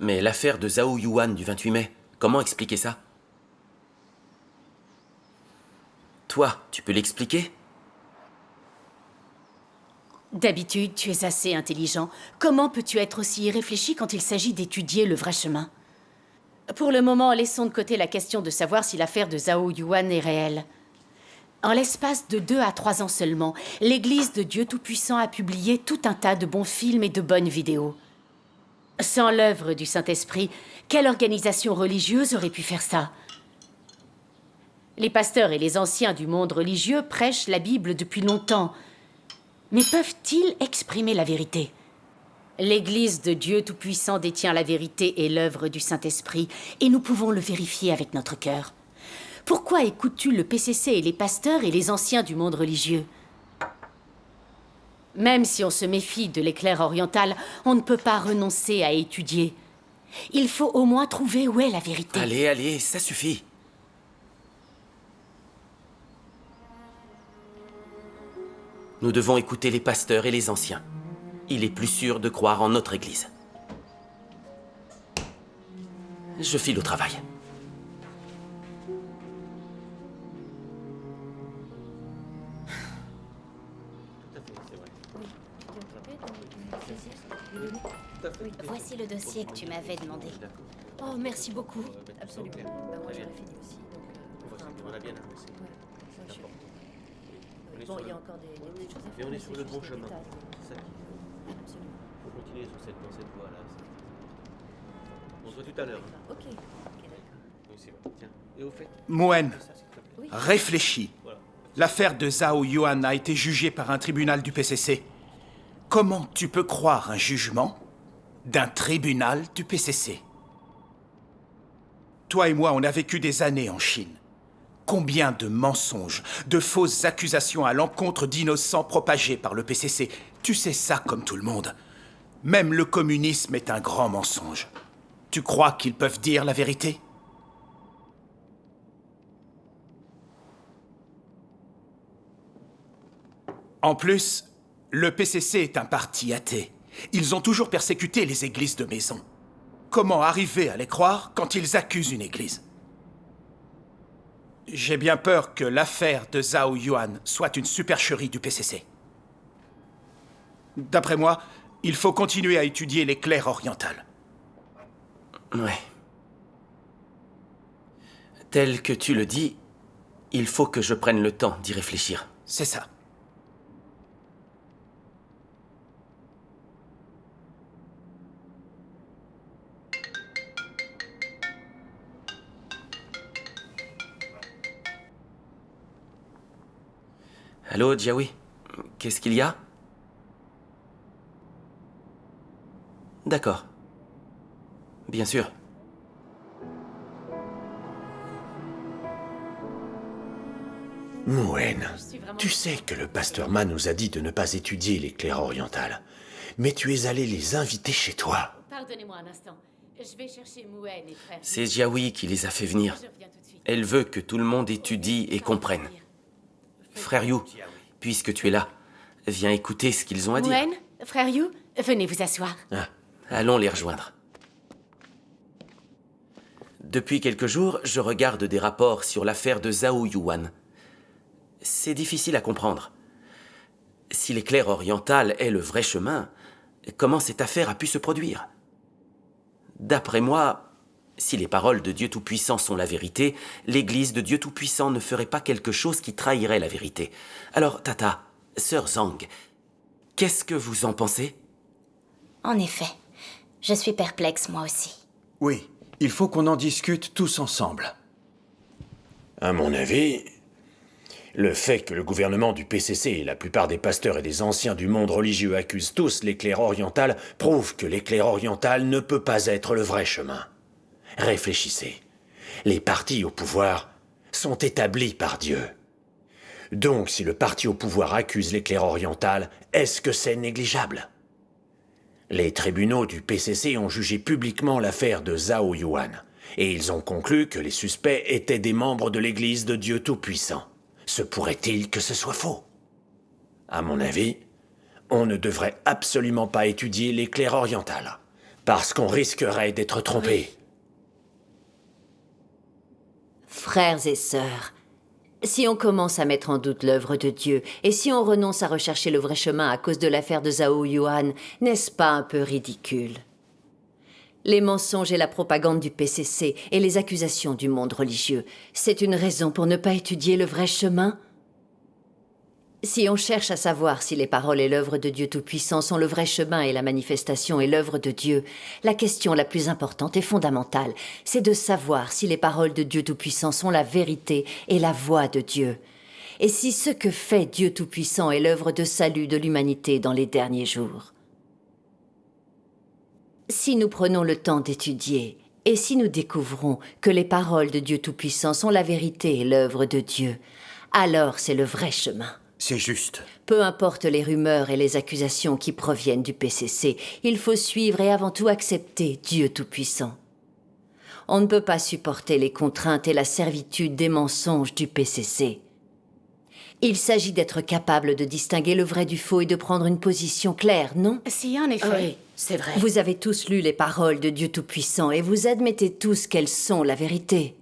Mais l'affaire de Zhao Yuan du 28 mai, comment expliquer ça? Toi, tu peux l'expliquer? D'habitude, tu es assez intelligent. Comment peux-tu être aussi irréfléchi quand il s'agit d'étudier le vrai chemin? Pour le moment, laissons de côté la question de savoir si l'affaire de Zhao Yuan est réelle. En l'espace de 2 à 3 ans seulement, l'Église de Dieu Tout-Puissant a publié tout un tas de bons films et de bonnes vidéos. Sans l'œuvre du Saint-Esprit, quelle organisation religieuse aurait pu faire ça? Les pasteurs et les anciens du monde religieux prêchent la Bible depuis longtemps. Mais peuvent-ils exprimer la vérité? L'Église de Dieu Tout-Puissant détient la vérité et l'œuvre du Saint-Esprit, et nous pouvons le vérifier avec notre cœur. Pourquoi écoutes-tu le PCC et les pasteurs et les anciens du monde religieux? Même si on se méfie de l'éclair oriental, on ne peut pas renoncer à étudier. Il faut au moins trouver où est la vérité. Allez, allez, ça suffit. Nous devons écouter les pasteurs et les anciens. Il est plus sûr de croire en notre Église. Je file au travail. Voici le dossier que tu m'avais demandé. Oh, merci beaucoup. Absolument. Bah, moi, j'aurais fini aussi. On a bien avancé. Bon, il y a encore des petites choses à faire. Mais on est sur le bon chemin. Détails. C'est ça qu'il faut continuer dans cette voie-là. On se voit tout à l'heure. Ok. Oui, c'est vrai. Tiens. Et au fait... Mouen, réfléchis. L'affaire de Zhao Yuan a été jugée par un tribunal du PCC. Comment tu peux croire un jugement d'un tribunal du PCC? Toi et moi, on a vécu des années en Chine. Combien de mensonges, de fausses accusations à l'encontre d'innocents propagées par le PCC. Tu sais ça comme tout le monde. Même le communisme est un grand mensonge. Tu crois qu'ils peuvent dire la vérité? En plus, le PCC est un parti athée. Ils ont toujours persécuté les églises de maison. Comment arriver à les croire quand ils accusent une église? J'ai bien peur que l'affaire de Zhao Yuan soit une supercherie du PCC. D'après moi, il faut continuer à étudier l'éclair oriental. Ouais. Tel que tu le dis, il faut que je prenne le temps d'y réfléchir. C'est ça. Allô, Jiawei? Qu'est-ce qu'il y a? D'accord. Bien sûr. Mouen, tu sais que le pasteur Ma nous a dit de ne pas étudier l'éclair oriental. Mais tu es allé les inviter chez toi. Pardonnez-moi un instant. Je vais chercher Mouen et frère. C'est Jiawei qui les a fait venir. Elle veut que tout le monde étudie et comprenne. Frère Yu, puisque tu es là, viens écouter ce qu'ils ont à dire. Mouen, frère Yu, venez vous asseoir. Ah, allons les rejoindre. Depuis quelques jours, je regarde des rapports sur l'affaire de Zhao Yuan. C'est difficile à comprendre. Si l'éclair oriental est le vrai chemin, comment cette affaire a pu se produire? D'après moi, si les paroles de Dieu Tout-Puissant sont la vérité, l'Église de Dieu Tout-Puissant ne ferait pas quelque chose qui trahirait la vérité. Alors, Tata, sœur Zhang, qu'est-ce que vous en pensez? En effet, je suis perplexe moi aussi. Oui, il faut qu'on en discute tous ensemble. À mon avis, le fait que le gouvernement du PCC et la plupart des pasteurs et des anciens du monde religieux accusent tous l'éclair oriental prouve que l'éclair oriental ne peut pas être le vrai chemin. Réfléchissez. Les partis au pouvoir sont établis par Dieu. Donc, si le parti au pouvoir accuse l'éclair oriental, est-ce que c'est négligeable? Les tribunaux du PCC ont jugé publiquement l'affaire de Zhao Yuan, et ils ont conclu que les suspects étaient des membres de l'Église de Dieu Tout-Puissant. Se pourrait-il que ce soit faux? À mon avis, on ne devrait absolument pas étudier l'éclair oriental, parce qu'on risquerait d'être trompé. Frères et sœurs, si on commence à mettre en doute l'œuvre de Dieu, et si on renonce à rechercher le vrai chemin à cause de l'affaire de Zhao Yuan, n'est-ce pas un peu ridicule? Les mensonges et la propagande du PCC et les accusations du monde religieux, c'est une raison pour ne pas étudier le vrai chemin? Si on cherche à savoir si les paroles et l'œuvre de Dieu Tout-Puissant sont le vrai chemin et la manifestation est l'œuvre de Dieu, la question la plus importante et fondamentale, c'est de savoir si les paroles de Dieu Tout-Puissant sont la vérité et la voix de Dieu. Et si ce que fait Dieu Tout-Puissant est l'œuvre de salut de l'humanité dans les derniers jours. Si nous prenons le temps d'étudier, et si nous découvrons que les paroles de Dieu Tout-Puissant sont la vérité et l'œuvre de Dieu, alors c'est le vrai chemin. C'est juste. Peu importe les rumeurs et les accusations qui proviennent du PCC, il faut suivre et avant tout accepter Dieu Tout-Puissant. On ne peut pas supporter les contraintes et la servitude des mensonges du PCC. Il s'agit d'être capable de distinguer le vrai du faux et de prendre une position claire, non? Si, en effet. Oui, c'est vrai. Vous avez tous lu les paroles de Dieu Tout-Puissant et vous admettez tous qu'elles sont la vérité.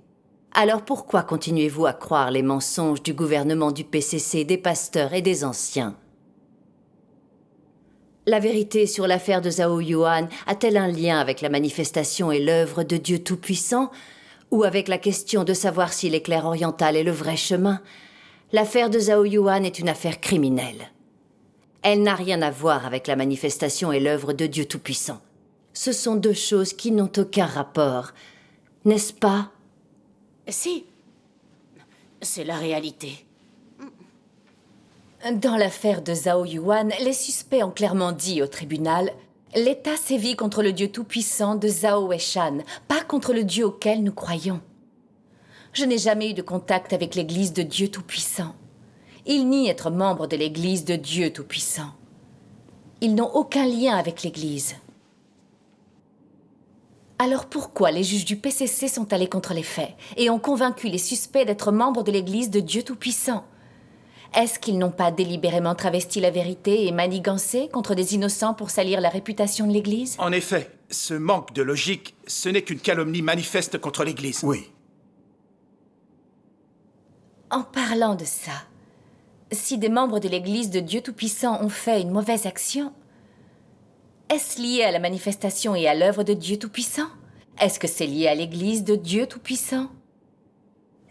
Alors pourquoi continuez-vous à croire les mensonges du gouvernement du PCC, des pasteurs et des anciens? La vérité sur l'affaire de Zhao Yuan a-t-elle un lien avec la manifestation et l'œuvre de Dieu Tout-Puissant? Ou avec la question de savoir si l'éclair oriental est le vrai chemin? L'affaire de Zhao Yuan est une affaire criminelle. Elle n'a rien à voir avec la manifestation et l'œuvre de Dieu Tout-Puissant. Ce sont deux choses qui n'ont aucun rapport, n'est-ce pas? Si. C'est la réalité. Dans l'affaire de Zhao Yuan, les suspects ont clairement dit au tribunal « L'État sévit contre le Dieu tout-puissant de Zhao Weishan, pas contre le Dieu auquel nous croyons. » Je n'ai jamais eu de contact avec l'Église de Dieu Tout-Puissant. Ils nient être membres de l'Église de Dieu Tout-Puissant. Ils n'ont aucun lien avec l'Église. Alors pourquoi les juges du PCC sont allés contre les faits et ont convaincu les suspects d'être membres de l'Église de Dieu Tout-Puissant? Est-ce qu'ils n'ont pas délibérément travesti la vérité et manigancé contre des innocents pour salir la réputation de l'Église? En effet, ce manque de logique, ce n'est qu'une calomnie manifeste contre l'Église. Oui. En parlant de ça, si des membres de l'Église de Dieu Tout-Puissant ont fait une mauvaise action, est-ce lié à la manifestation et à l'œuvre de Dieu Tout-Puissant? Est-ce que c'est lié à l'Église de Dieu Tout-Puissant?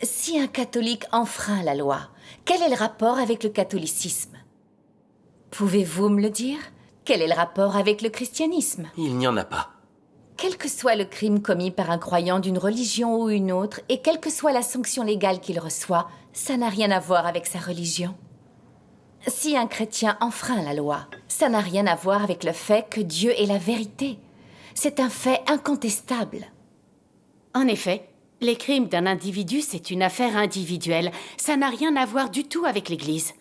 Si un catholique enfreint la loi, quel est le rapport avec le catholicisme? Pouvez-vous me le dire? Quel est le rapport avec le christianisme? Il n'y en a pas. Quel que soit le crime commis par un croyant d'une religion ou une autre, et quelle que soit la sanction légale qu'il reçoit, ça n'a rien à voir avec sa religion. Si un chrétien enfreint la loi, ça n'a rien à voir avec le fait que Dieu est la vérité. C'est un fait incontestable. En effet, les crimes d'un individu, c'est une affaire individuelle. Ça n'a rien à voir du tout avec l'Église.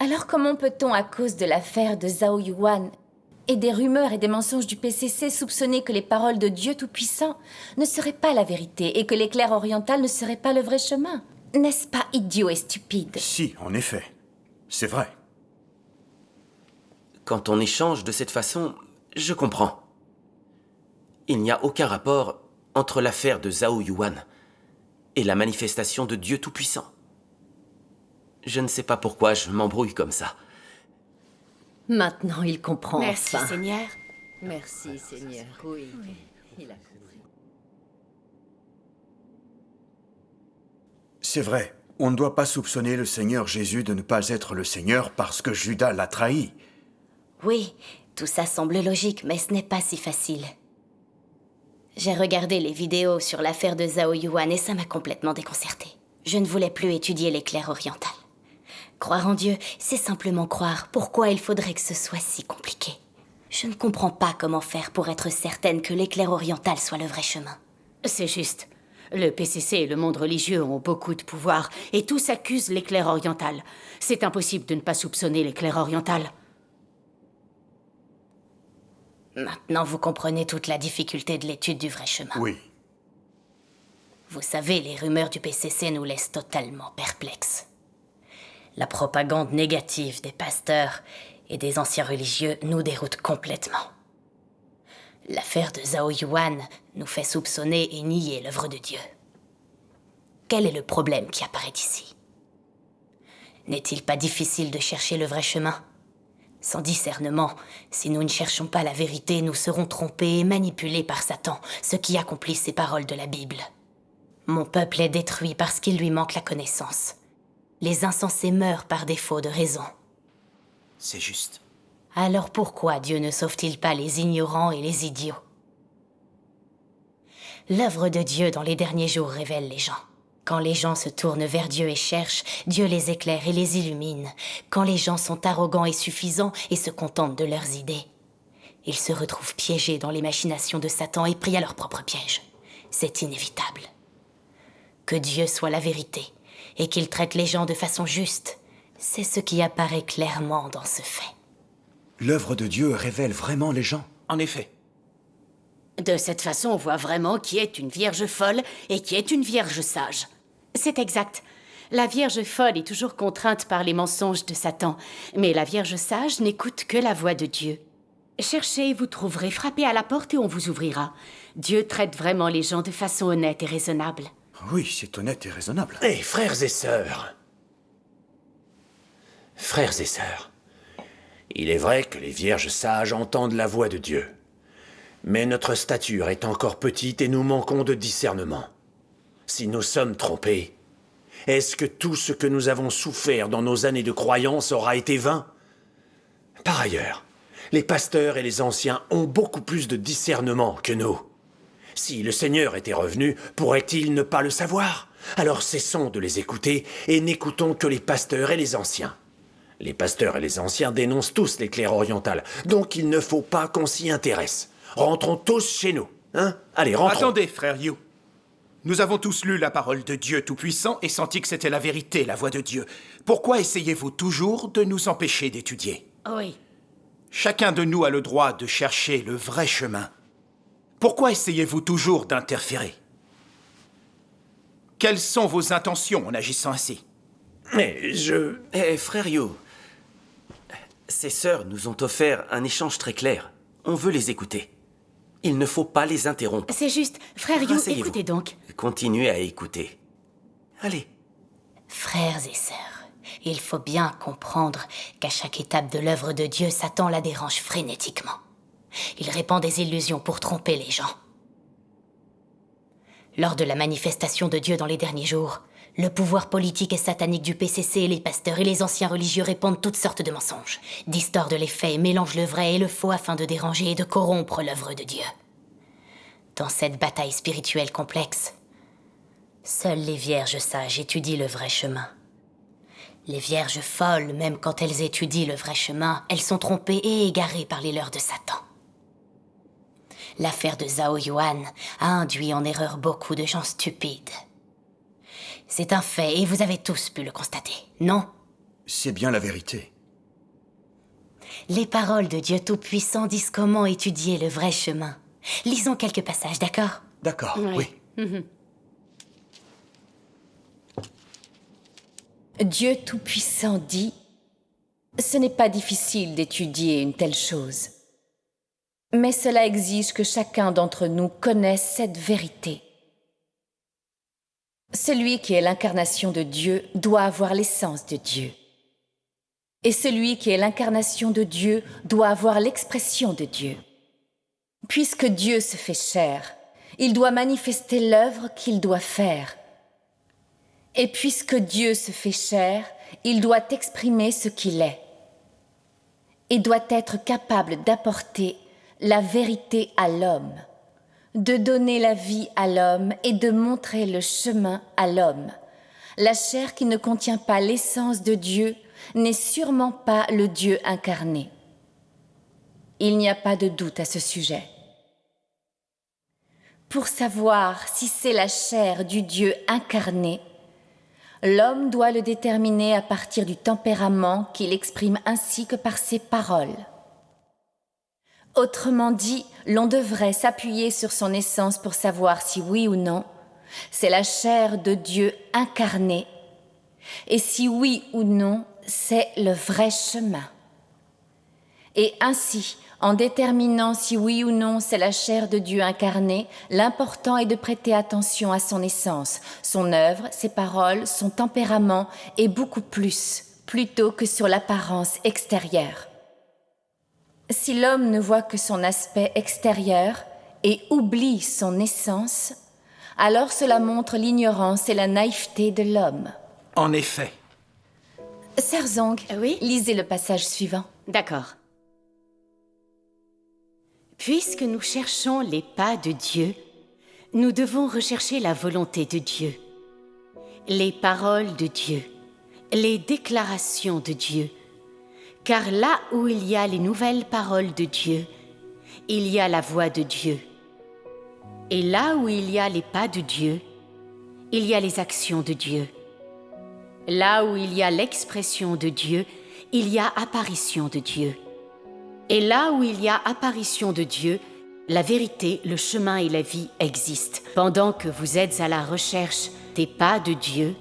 Alors comment peut-on, à cause de l'affaire de Zhao Yuan et des rumeurs et des mensonges du PCC, soupçonner que les paroles de Dieu Tout-Puissant ne seraient pas la vérité et que l'éclair oriental ne serait pas le vrai chemin? N'est-ce pas idiot et stupide? Si, en effet. C'est vrai. Quand on échange de cette façon, je comprends. Il n'y a aucun rapport entre l'affaire de Zhao Yuan et la manifestation de Dieu Tout-Puissant. Je ne sais pas pourquoi je m'embrouille comme ça. Maintenant, il comprend. Merci, enfin. Seigneur. Merci, Seigneur. Oui, il a compris. C'est vrai, on ne doit pas soupçonner le Seigneur Jésus de ne pas être le Seigneur parce que Judas l'a trahi. Oui, tout ça semble logique, mais ce n'est pas si facile. J'ai regardé les vidéos sur l'affaire de Zhao Yuan et ça m'a complètement déconcertée. Je ne voulais plus étudier l'éclair oriental. Croire en Dieu, c'est simplement croire. Pourquoi il faudrait que ce soit si compliqué? Je ne comprends pas comment faire pour être certaine que l'éclair oriental soit le vrai chemin. C'est juste. Le PCC et le monde religieux ont beaucoup de pouvoir et tous accusent l'éclair oriental. C'est impossible de ne pas soupçonner l'éclair oriental. Maintenant, vous comprenez toute la difficulté de l'étude du vrai chemin. Oui. Vous savez, les rumeurs du PCC nous laissent totalement perplexes. La propagande négative des pasteurs et des anciens religieux nous déroute complètement. L'affaire de Zhao Yuan nous fait soupçonner et nier l'œuvre de Dieu. Quel est le problème qui apparaît ici? N'est-il pas difficile de chercher le vrai chemin? Sans discernement, si nous ne cherchons pas la vérité, nous serons trompés et manipulés par Satan, ce qui accomplit ces paroles de la Bible. Mon peuple est détruit parce qu'il lui manque la connaissance. Les insensés meurent par défaut de raison. C'est juste. Alors pourquoi Dieu ne sauve-t-il pas les ignorants et les idiots? L'œuvre de Dieu dans les derniers jours révèle les gens. Quand les gens se tournent vers Dieu et cherchent, Dieu les éclaire et les illumine. Quand les gens sont arrogants et suffisants et se contentent de leurs idées, ils se retrouvent piégés dans les machinations de Satan et pris à leur propre piège. C'est inévitable. Que Dieu soit la vérité et qu'il traite les gens de façon juste, c'est ce qui apparaît clairement dans ce fait. L'œuvre de Dieu révèle vraiment les gens. En effet. De cette façon, on voit vraiment qui est une vierge folle et qui est une vierge sage. C'est exact. La vierge folle est toujours contrainte par les mensonges de Satan, mais la vierge sage n'écoute que la voix de Dieu. Cherchez, vous trouverez, frappez à la porte et on vous ouvrira. Dieu traite vraiment les gens de façon honnête et raisonnable. Oui, c'est honnête et raisonnable. Hé, frères et sœurs. Frères et sœurs. Il est vrai que les vierges sages entendent la voix de Dieu. Mais notre stature est encore petite et nous manquons de discernement. Si nous sommes trompés, est-ce que tout ce que nous avons souffert dans nos années de croyance aura été vain? Par ailleurs, les pasteurs et les anciens ont beaucoup plus de discernement que nous. Si le Seigneur était revenu, pourrait-il ne pas le savoir? Alors cessons de les écouter et n'écoutons que les pasteurs et les anciens. Les pasteurs et les anciens dénoncent tous l'éclair oriental, donc il ne faut pas qu'on s'y intéresse. Rentrons tous chez nous, hein? Allez, rentrons. Attendez, frère Yu. Nous avons tous lu la parole de Dieu Tout-Puissant et senti que c'était la vérité, la voix de Dieu. Pourquoi essayez-vous toujours de nous empêcher d'étudier? Oui. Chacun de nous a le droit de chercher le vrai chemin. Pourquoi essayez-vous toujours d'interférer? Quelles sont vos intentions en agissant ainsi? Mais je... frère Yu, ces sœurs nous ont offert un échange très clair. On veut les écouter. Il ne faut pas les interrompre. C'est juste. Frère Yu, écoutez donc. Continuez à écouter. Allez. Frères et sœurs, il faut bien comprendre qu'à chaque étape de l'œuvre de Dieu, Satan la dérange frénétiquement. Il répand des illusions pour tromper les gens. Lors de la manifestation de Dieu dans les derniers jours, le pouvoir politique et satanique du PCC et les pasteurs et les anciens religieux répandent toutes sortes de mensonges, distordent les faits et mélangent le vrai et le faux afin de déranger et de corrompre l'œuvre de Dieu. Dans cette bataille spirituelle complexe, seules les vierges sages étudient le vrai chemin. Les vierges folles, même quand elles étudient le vrai chemin, elles sont trompées et égarées par les leurres de Satan. L'affaire de Zhao Yuan a induit en erreur beaucoup de gens stupides. C'est un fait, et vous avez tous pu le constater, non? C'est bien la vérité. Les paroles de Dieu Tout-Puissant disent comment étudier le vrai chemin. Lisons quelques passages, d'accord? D'accord, oui. Dieu Tout-Puissant dit « Ce n'est pas difficile d'étudier une telle chose. Mais cela exige que chacun d'entre nous connaisse cette vérité. Celui qui est l'incarnation de Dieu doit avoir l'essence de Dieu. Et celui qui est l'incarnation de Dieu doit avoir l'expression de Dieu. Puisque Dieu se fait chair, il doit manifester l'œuvre qu'il doit faire. Et puisque Dieu se fait chair, il doit exprimer ce qu'il est. Et doit être capable d'apporter la vérité à l'homme, de donner la vie à l'homme et de montrer le chemin à l'homme. La chair qui ne contient pas l'essence de Dieu n'est sûrement pas le Dieu incarné. Il n'y a pas de doute à ce sujet. Pour savoir si c'est la chair du Dieu incarné, l'homme doit le déterminer à partir du tempérament qu'il exprime ainsi que par ses paroles. Autrement dit, l'on devrait s'appuyer sur son essence pour savoir si oui ou non, c'est la chair de Dieu incarnée, et si oui ou non, c'est le vrai chemin. Et ainsi, en déterminant si oui ou non c'est la chair de Dieu incarnée, l'important est de prêter attention à son essence, son œuvre, ses paroles, son tempérament et beaucoup plus, plutôt que sur l'apparence extérieure. Si l'homme ne voit que son aspect extérieur et oublie son essence, alors cela montre l'ignorance et la naïveté de l'homme. En effet. Sœur Zong, oui? Lisez le passage suivant. D'accord. Puisque nous cherchons les pas de Dieu, nous devons rechercher la volonté de Dieu, les paroles de Dieu, les déclarations de Dieu. Car là où il y a les nouvelles paroles de Dieu, il y a la voix de Dieu. Et là où il y a les pas de Dieu, il y a les actions de Dieu. Là où il y a l'expression de Dieu, il y a apparition de Dieu. Et là où il y a apparition de Dieu, la vérité, le chemin et la vie existent. Pendant que vous êtes à la recherche des pas de Dieu,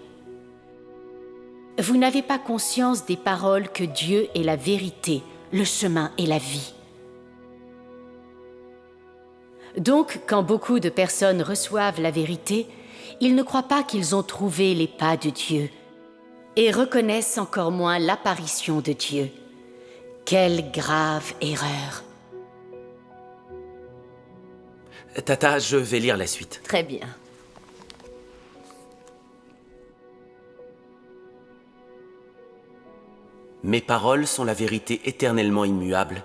vous n'avez pas conscience des paroles que Dieu est la vérité, le chemin et la vie. Donc, quand beaucoup de personnes reçoivent la vérité, ils ne croient pas qu'ils ont trouvé les pas de Dieu et reconnaissent encore moins l'apparition de Dieu. Quelle grave erreur! Tata, je vais lire la suite. Très bien. Mes paroles sont la vérité éternellement immuable.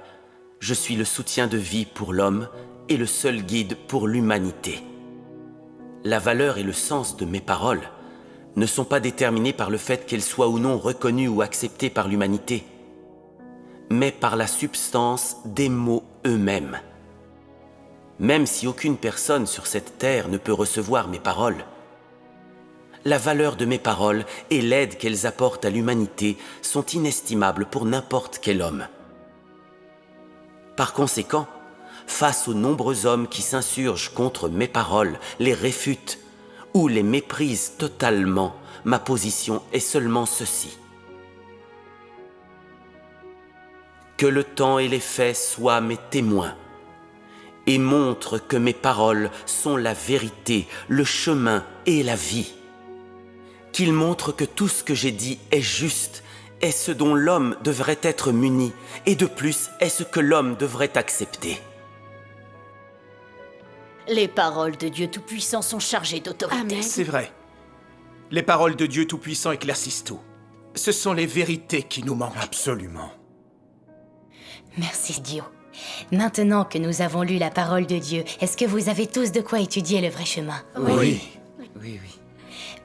Je suis le soutien de vie pour l'homme et le seul guide pour l'humanité. La valeur et le sens de mes paroles ne sont pas déterminés par le fait qu'elles soient ou non reconnues ou acceptées par l'humanité, mais par la substance des mots eux-mêmes. Même si aucune personne sur cette terre ne peut recevoir mes paroles, la valeur de mes paroles et l'aide qu'elles apportent à l'humanité sont inestimables pour n'importe quel homme. Par conséquent, face aux nombreux hommes qui s'insurgent contre mes paroles, les réfutent ou les méprisent totalement, ma position est seulement ceci. Que le temps et les faits soient mes témoins et montrent que mes paroles sont la vérité, le chemin et la vie. Qu'ils montrent que tout ce que j'ai dit est juste, est ce dont l'homme devrait être muni, et de plus est ce que l'homme devrait accepter. Les paroles de Dieu Tout-Puissant sont chargées d'autorité. C'est vrai. Les paroles de Dieu Tout-Puissant éclaircissent tout. Ce sont les vérités qui nous manquent. Absolument. Merci Dio. Maintenant que nous avons lu la parole de Dieu, est-ce que vous avez tous de quoi étudier le vrai chemin? Oui.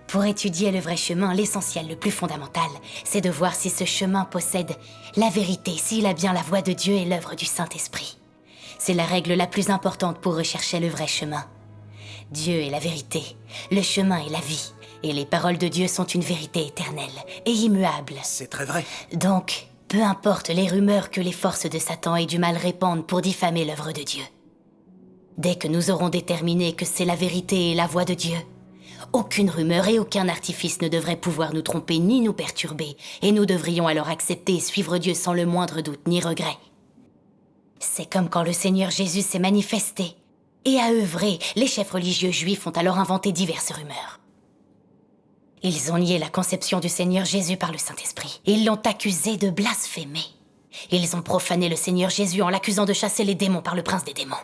Pour étudier le vrai chemin, l'essentiel, le plus fondamental, c'est de voir si ce chemin possède la vérité, s'il a bien la voix de Dieu et l'œuvre du Saint-Esprit. C'est la règle la plus importante pour rechercher le vrai chemin. Dieu est la vérité, le chemin est la vie, et les paroles de Dieu sont une vérité éternelle et immuable. C'est très vrai. Donc, peu importe les rumeurs que les forces de Satan et du mal répandent pour diffamer l'œuvre de Dieu. Dès que nous aurons déterminé que c'est la vérité et la voix de Dieu, aucune rumeur et aucun artifice ne devrait pouvoir nous tromper ni nous perturber, et nous devrions alors accepter et suivre Dieu sans le moindre doute ni regret. C'est comme quand le Seigneur Jésus s'est manifesté et a œuvré. Les chefs religieux juifs ont alors inventé diverses rumeurs. Ils ont nié la conception du Seigneur Jésus par le Saint-Esprit. Ils l'ont accusé de blasphémer. Ils ont profané le Seigneur Jésus en l'accusant de chasser les démons par le prince des démons.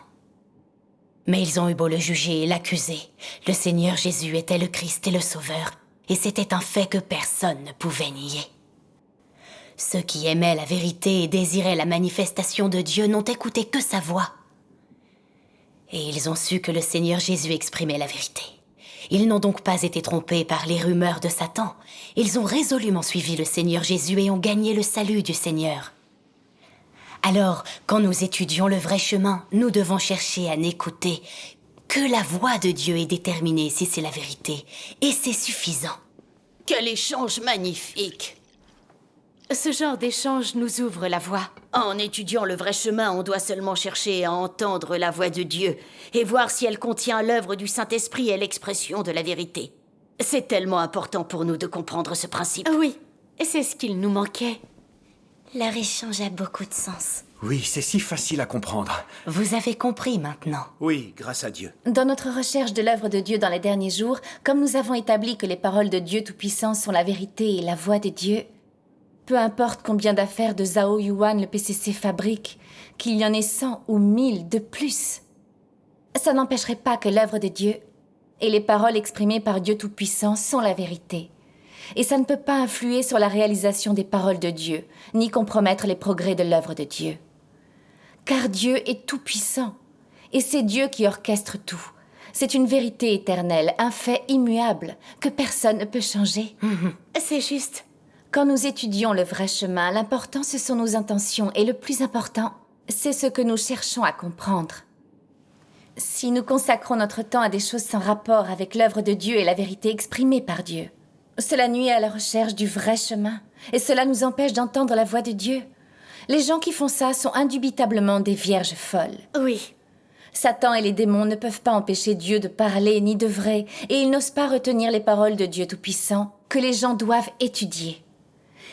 Mais ils ont eu beau le juger et l'accuser, le Seigneur Jésus était le Christ et le Sauveur, et c'était un fait que personne ne pouvait nier. Ceux qui aimaient la vérité et désiraient la manifestation de Dieu n'ont écouté que sa voix. Et ils ont su que le Seigneur Jésus exprimait la vérité. Ils n'ont donc pas été trompés par les rumeurs de Satan. Ils ont résolument suivi le Seigneur Jésus et ont gagné le salut du Seigneur. Alors, quand nous étudions le vrai chemin, nous devons chercher à n'écouter que la voix de Dieu et déterminer si c'est la vérité. Et c'est suffisant. Quel échange magnifique! Ce genre d'échange nous ouvre la voie. En étudiant le vrai chemin, on doit seulement chercher à entendre la voix de Dieu et voir si elle contient l'œuvre du Saint-Esprit et l'expression de la vérité. C'est tellement important pour nous de comprendre ce principe. Oui, et c'est ce qu'il nous manquait. Leur échange a beaucoup de sens. Oui, c'est si facile à comprendre. Vous avez compris maintenant. Oui, grâce à Dieu. Dans notre recherche de l'œuvre de Dieu dans les derniers jours, comme nous avons établi que les paroles de Dieu Tout-Puissant sont la vérité et la voix de Dieu, peu importe combien d'affaires de Zhao Yuan le PCC fabrique, qu'il y en ait 100 ou 1000 de plus, ça n'empêcherait pas que l'œuvre de Dieu et les paroles exprimées par Dieu Tout-Puissant sont la vérité. Et ça ne peut pas influer sur la réalisation des paroles de Dieu, ni compromettre les progrès de l'œuvre de Dieu. Car Dieu est tout-puissant, et c'est Dieu qui orchestre tout. C'est une vérité éternelle, un fait immuable, que personne ne peut changer. C'est juste. Quand nous étudions le vrai chemin, l'important ce sont nos intentions, et le plus important, c'est ce que nous cherchons à comprendre. Si nous consacrons notre temps à des choses sans rapport avec l'œuvre de Dieu et la vérité exprimée par Dieu, cela nuit à la recherche du vrai chemin, et cela nous empêche d'entendre la voix de Dieu. Les gens qui font ça sont indubitablement des vierges folles. Oui. Satan et les démons ne peuvent pas empêcher Dieu de parler ni d'œuvrer, et ils n'osent pas retenir les paroles de Dieu Tout-Puissant que les gens doivent étudier.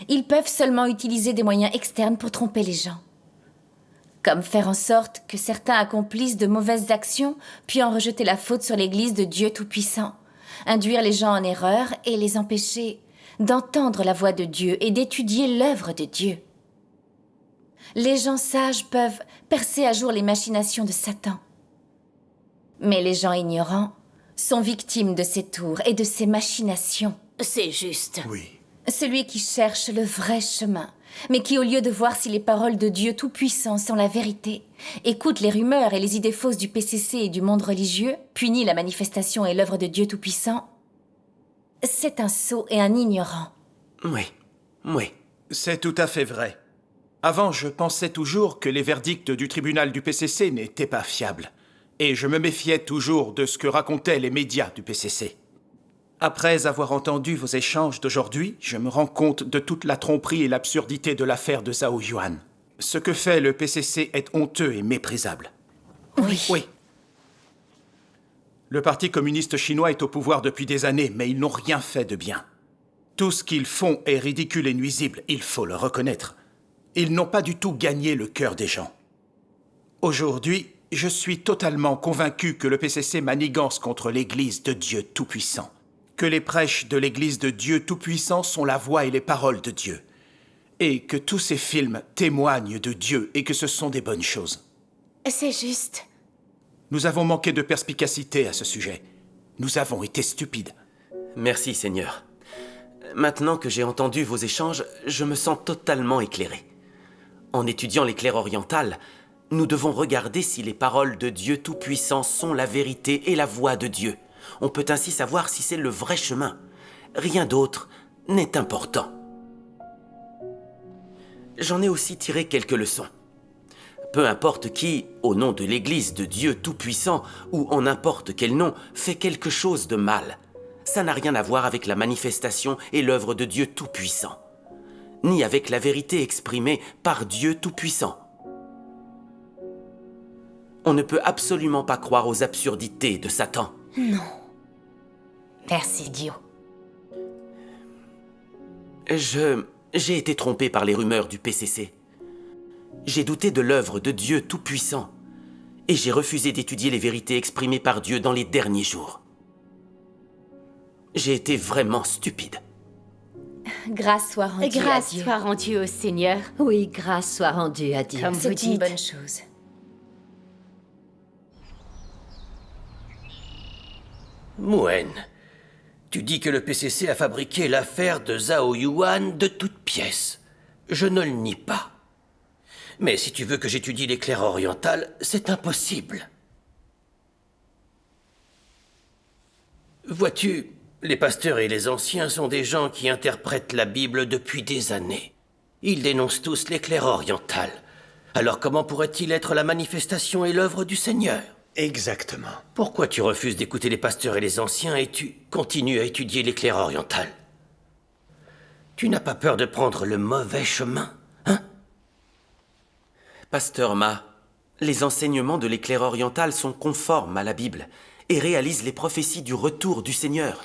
Ils peuvent seulement utiliser des moyens externes pour tromper les gens. Comme faire en sorte que certains accomplissent de mauvaises actions, puis en rejeter la faute sur l'Église de Dieu Tout-Puissant. Induire les gens en erreur et les empêcher d'entendre la voix de Dieu et d'étudier l'œuvre de Dieu. Les gens sages peuvent percer à jour les machinations de Satan. Mais les gens ignorants sont victimes de ses tours et de ses machinations. C'est juste. Oui. Celui qui cherche le vrai chemin, mais qui, au lieu de voir si les paroles de Dieu Tout-Puissant sont la vérité, écoute les rumeurs et les idées fausses du PCC et du monde religieux, punit la manifestation et l'œuvre de Dieu Tout-Puissant, c'est un sot et un ignorant. Oui. C'est tout à fait vrai. Avant, je pensais toujours que les verdicts du tribunal du PCC n'étaient pas fiables. Et je me méfiais toujours de ce que racontaient les médias du PCC. Après avoir entendu vos échanges d'aujourd'hui, je me rends compte de toute la tromperie et l'absurdité de l'affaire de Zhao Yuan. Ce que fait le PCC est honteux et méprisable. Oui. Le Parti communiste chinois est au pouvoir depuis des années, mais ils n'ont rien fait de bien. Tout ce qu'ils font est ridicule et nuisible, il faut le reconnaître. Ils n'ont pas du tout gagné le cœur des gens. Aujourd'hui, je suis totalement convaincu que le PCC manigance contre l'Église de Dieu Tout-Puissant. Que les prêches de l'Église de Dieu Tout-Puissant sont la voix et les paroles de Dieu. Et que tous ces films témoignent de Dieu et que ce sont des bonnes choses. C'est juste. Nous avons manqué de perspicacité à ce sujet. Nous avons été stupides. Merci, Seigneur. Maintenant que j'ai entendu vos échanges, je me sens totalement éclairé. En étudiant l'éclair oriental, nous devons regarder si les paroles de Dieu Tout-Puissant sont la vérité et la voix de Dieu. On peut ainsi savoir si c'est le vrai chemin. Rien d'autre n'est important. J'en ai aussi tiré quelques leçons. Peu importe qui, au nom de l'Église de Dieu Tout-Puissant ou en n'importe quel nom, fait quelque chose de mal, ça n'a rien à voir avec la manifestation et l'œuvre de Dieu Tout-Puissant, ni avec la vérité exprimée par Dieu Tout-Puissant. On ne peut absolument pas croire aux absurdités de Satan. Non. Merci, Dio. J'ai été trompé par les rumeurs du PCC. J'ai douté de l'œuvre de Dieu Tout-Puissant, et j'ai refusé d'étudier les vérités exprimées par Dieu dans les derniers jours. J'ai été vraiment stupide. Grâce soit rendue à Dieu. Grâce soit rendue au Seigneur. Oui, grâce soit rendue à Dieu. Comme vous C'est une dites. bonne chose. Mouen, tu dis que le PCC a fabriqué l'affaire de Zhao Yuan de toutes pièces. Je ne le nie pas. Mais si tu veux que j'étudie l'éclair oriental, c'est impossible. Vois-tu, les pasteurs et les anciens sont des gens qui interprètent la Bible depuis des années. Ils dénoncent tous l'éclair oriental. Alors comment pourrait-il être la manifestation et l'œuvre du Seigneur ? Exactement. Pourquoi tu refuses d'écouter les pasteurs et les anciens et tu continues à étudier l'éclair oriental? Tu n'as pas peur de prendre le mauvais chemin, hein? Pasteur Ma, les enseignements de l'éclair oriental sont conformes à la Bible et réalisent les prophéties du retour du Seigneur.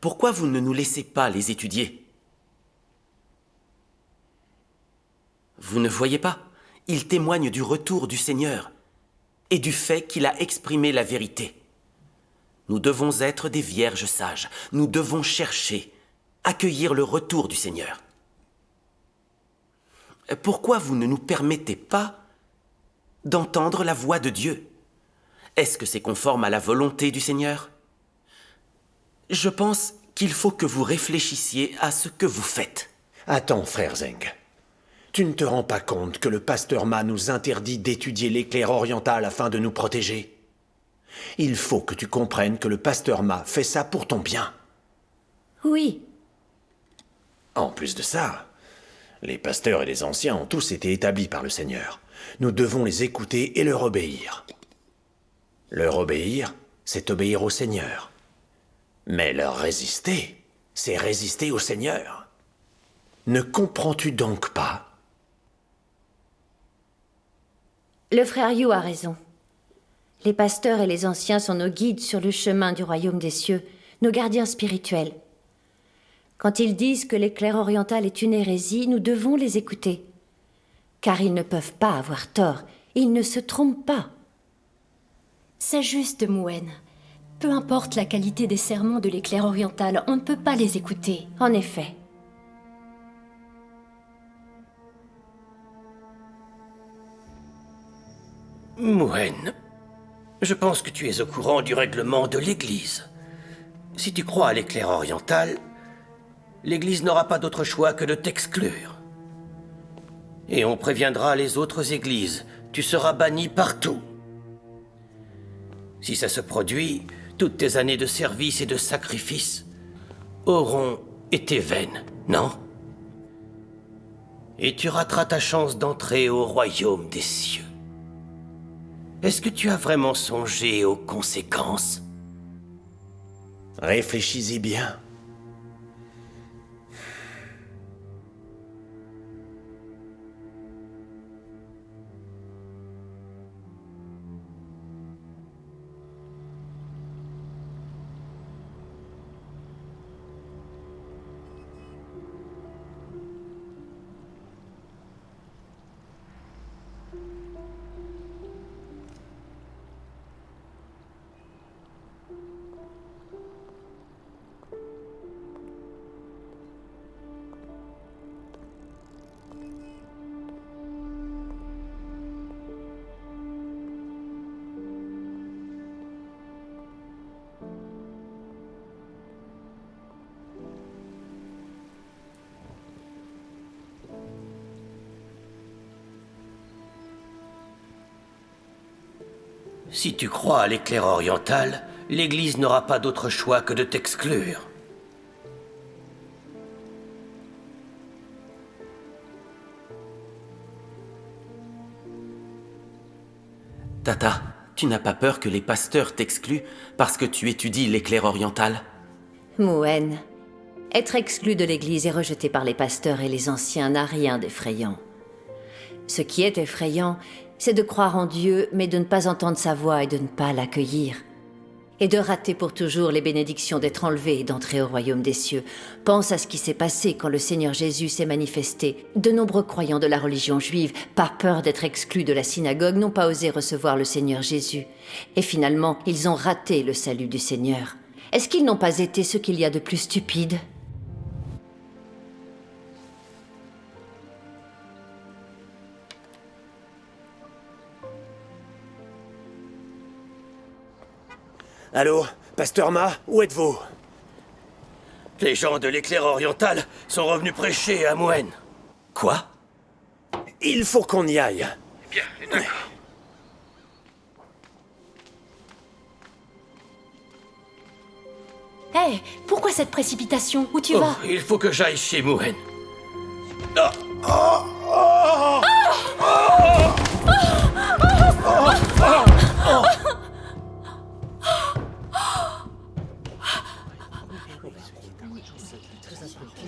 Pourquoi vous ne nous laissez pas les étudier? Vous ne voyez pas? Ils témoignent du retour du Seigneur et du fait qu'il a exprimé la vérité. Nous devons être des vierges sages. Nous devons chercher, accueillir le retour du Seigneur. Pourquoi vous ne nous permettez pas d'entendre la voix de Dieu? Est-ce que c'est conforme à la volonté du Seigneur? Je pense qu'il faut que vous réfléchissiez à ce que vous faites. Attends, frère Zeng. Tu ne te rends pas compte que le pasteur Ma nous interdit d'étudier l'éclair oriental afin de nous protéger? Il faut que tu comprennes que le pasteur Ma fait ça pour ton bien. Oui. En plus de ça, les pasteurs et les anciens ont tous été établis par le Seigneur. Nous devons les écouter et leur obéir. Leur obéir, c'est obéir au Seigneur. Mais leur résister, c'est résister au Seigneur. Ne comprends-tu donc pas? Le frère Yu a raison. Les pasteurs et les anciens sont nos guides sur le chemin du royaume des cieux, nos gardiens spirituels. Quand ils disent que l'éclair oriental est une hérésie, nous devons les écouter. Car ils ne peuvent pas avoir tort, ils ne se trompent pas. C'est juste, Mouen. Peu importe la qualité des sermons de l'éclair oriental, on ne peut pas les écouter. En effet. Mouen, je pense que tu es au courant du règlement de l'Église. Si tu crois à l'éclair oriental, l'Église n'aura pas d'autre choix que de t'exclure. Et on préviendra les autres églises. Tu seras banni partout. Si ça se produit, toutes tes années de service et de sacrifice auront été vaines, non? Et tu rateras ta chance d'entrer au royaume des cieux. Est-ce que tu as vraiment songé aux conséquences? Réfléchis-y bien. Si tu crois à l'éclair oriental, l'Église n'aura pas d'autre choix que de t'exclure. Tata, tu n'as pas peur que les pasteurs t'excluent parce que tu étudies l'éclair oriental? Mouen, être exclu de l'Église et rejeté par les pasteurs et les anciens n'a rien d'effrayant. Ce qui est effrayant, c'est de croire en Dieu, mais de ne pas entendre sa voix et de ne pas l'accueillir. et de rater pour toujours les bénédictions d'être enlevé et d'entrer au royaume des cieux. Pense à ce qui s'est passé quand le Seigneur Jésus s'est manifesté. De nombreux croyants de la religion juive, par peur d'être exclus de la synagogue, n'ont pas osé recevoir le Seigneur Jésus. Et finalement, ils ont raté le salut du Seigneur. Est-ce qu'ils n'ont pas été ce qu'il y a de plus stupide ? Allô, Pasteur Ma, où êtes-vous? Les gens de l'éclair oriental sont revenus prêcher à Moen. Quoi? Il faut qu'on y aille. Bien, d'accord. Hé, pourquoi cette précipitation? Où tu Oh, vas? il faut que j'aille chez Moen.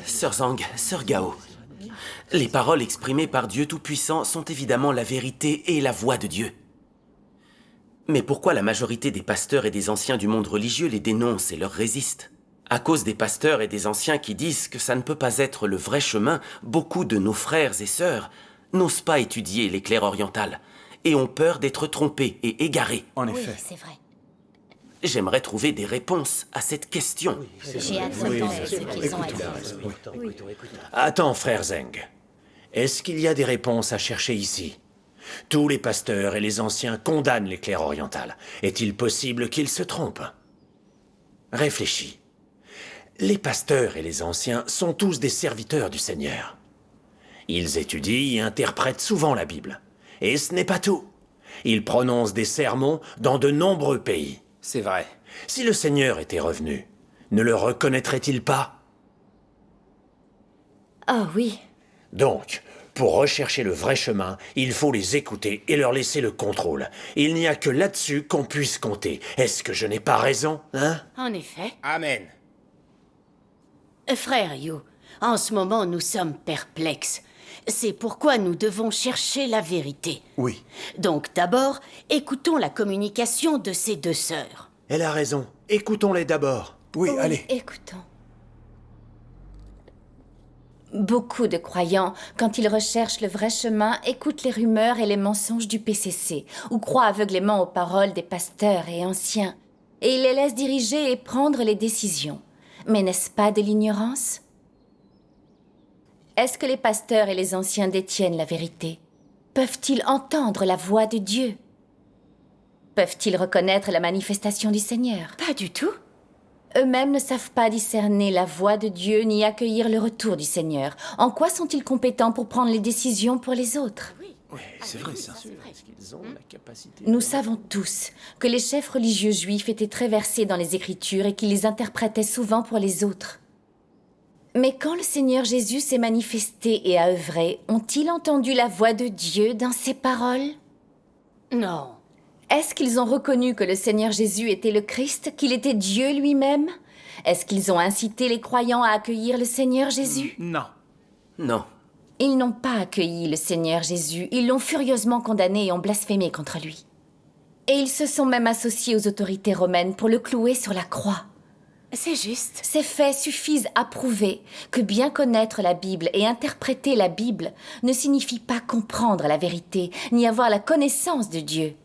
Sœur Zhang, Sœur Gao, les paroles exprimées par Dieu Tout-Puissant sont évidemment la vérité et la voix de Dieu. Mais pourquoi la majorité des pasteurs et des anciens du monde religieux les dénoncent et leur résistent? À cause des pasteurs et des anciens qui disent que ça ne peut pas être le vrai chemin, beaucoup de nos frères et sœurs n'osent pas étudier l'éclair oriental et ont peur d'être trompés et égarés. En effet. Oui, c'est vrai. J'aimerais trouver des réponses à cette question. J'ai hâte d'entendre ce qu'ils ont à dire. Attends, frère Zeng. Est-ce qu'il y a des réponses à chercher ici? Tous les pasteurs et les anciens condamnent l'éclair oriental. Est-il possible qu'ils se trompent? Réfléchis. Les pasteurs et les anciens sont tous des serviteurs du Seigneur. Ils étudient et interprètent souvent la Bible. Et ce n'est pas tout. Ils prononcent des sermons dans de nombreux pays. C'est vrai. Si le Seigneur était revenu, ne le reconnaîtrait-il pas? Ah oui. Donc, pour rechercher le vrai chemin, il faut les écouter et leur laisser le contrôle. Il n'y a que là-dessus qu'on puisse compter. Est-ce que je n'ai pas raison, hein? En effet. Amen. Frère Yu, en ce moment nous sommes perplexes. C'est pourquoi nous devons chercher la vérité. Oui. Donc d'abord, écoutons la communication de ces deux sœurs. Elle a raison. Écoutons-les d'abord. Oui, allez. Écoutons. Beaucoup de croyants, quand ils recherchent le vrai chemin, écoutent les rumeurs et les mensonges du PCC, ou croient aveuglément aux paroles des pasteurs et anciens, et ils les laissent diriger et prendre les décisions. Mais n'est-ce pas de l'ignorance? Est-ce que les pasteurs et les anciens détiennent la vérité? Peuvent-ils entendre la voix de Dieu? Peuvent-ils reconnaître la manifestation du Seigneur? Pas du tout. Eux-mêmes ne savent pas discerner la voix de Dieu ni accueillir le retour du Seigneur. En quoi sont-ils compétents pour prendre les décisions pour les autres? C'est vrai, ça. Nous savons tous que les chefs religieux juifs étaient très versés dans les Écritures et qu'ils les interprétaient souvent pour les autres. Mais quand le Seigneur Jésus s'est manifesté et a œuvré, ont-ils entendu la voix de Dieu dans ses paroles? Non. Est-ce qu'ils ont reconnu que le Seigneur Jésus était le Christ, qu'il était Dieu lui-même? Est-ce qu'ils ont incité les croyants à accueillir le Seigneur Jésus? Non. Non. Ils n'ont pas accueilli le Seigneur Jésus, ils l'ont furieusement condamné et ont blasphémé contre lui. Et ils se sont même associés aux autorités romaines pour le clouer sur la croix. C'est juste. Ces faits suffisent à prouver que bien connaître la Bible et interpréter la Bible ne signifie pas comprendre la vérité, ni avoir la connaissance de Dieu.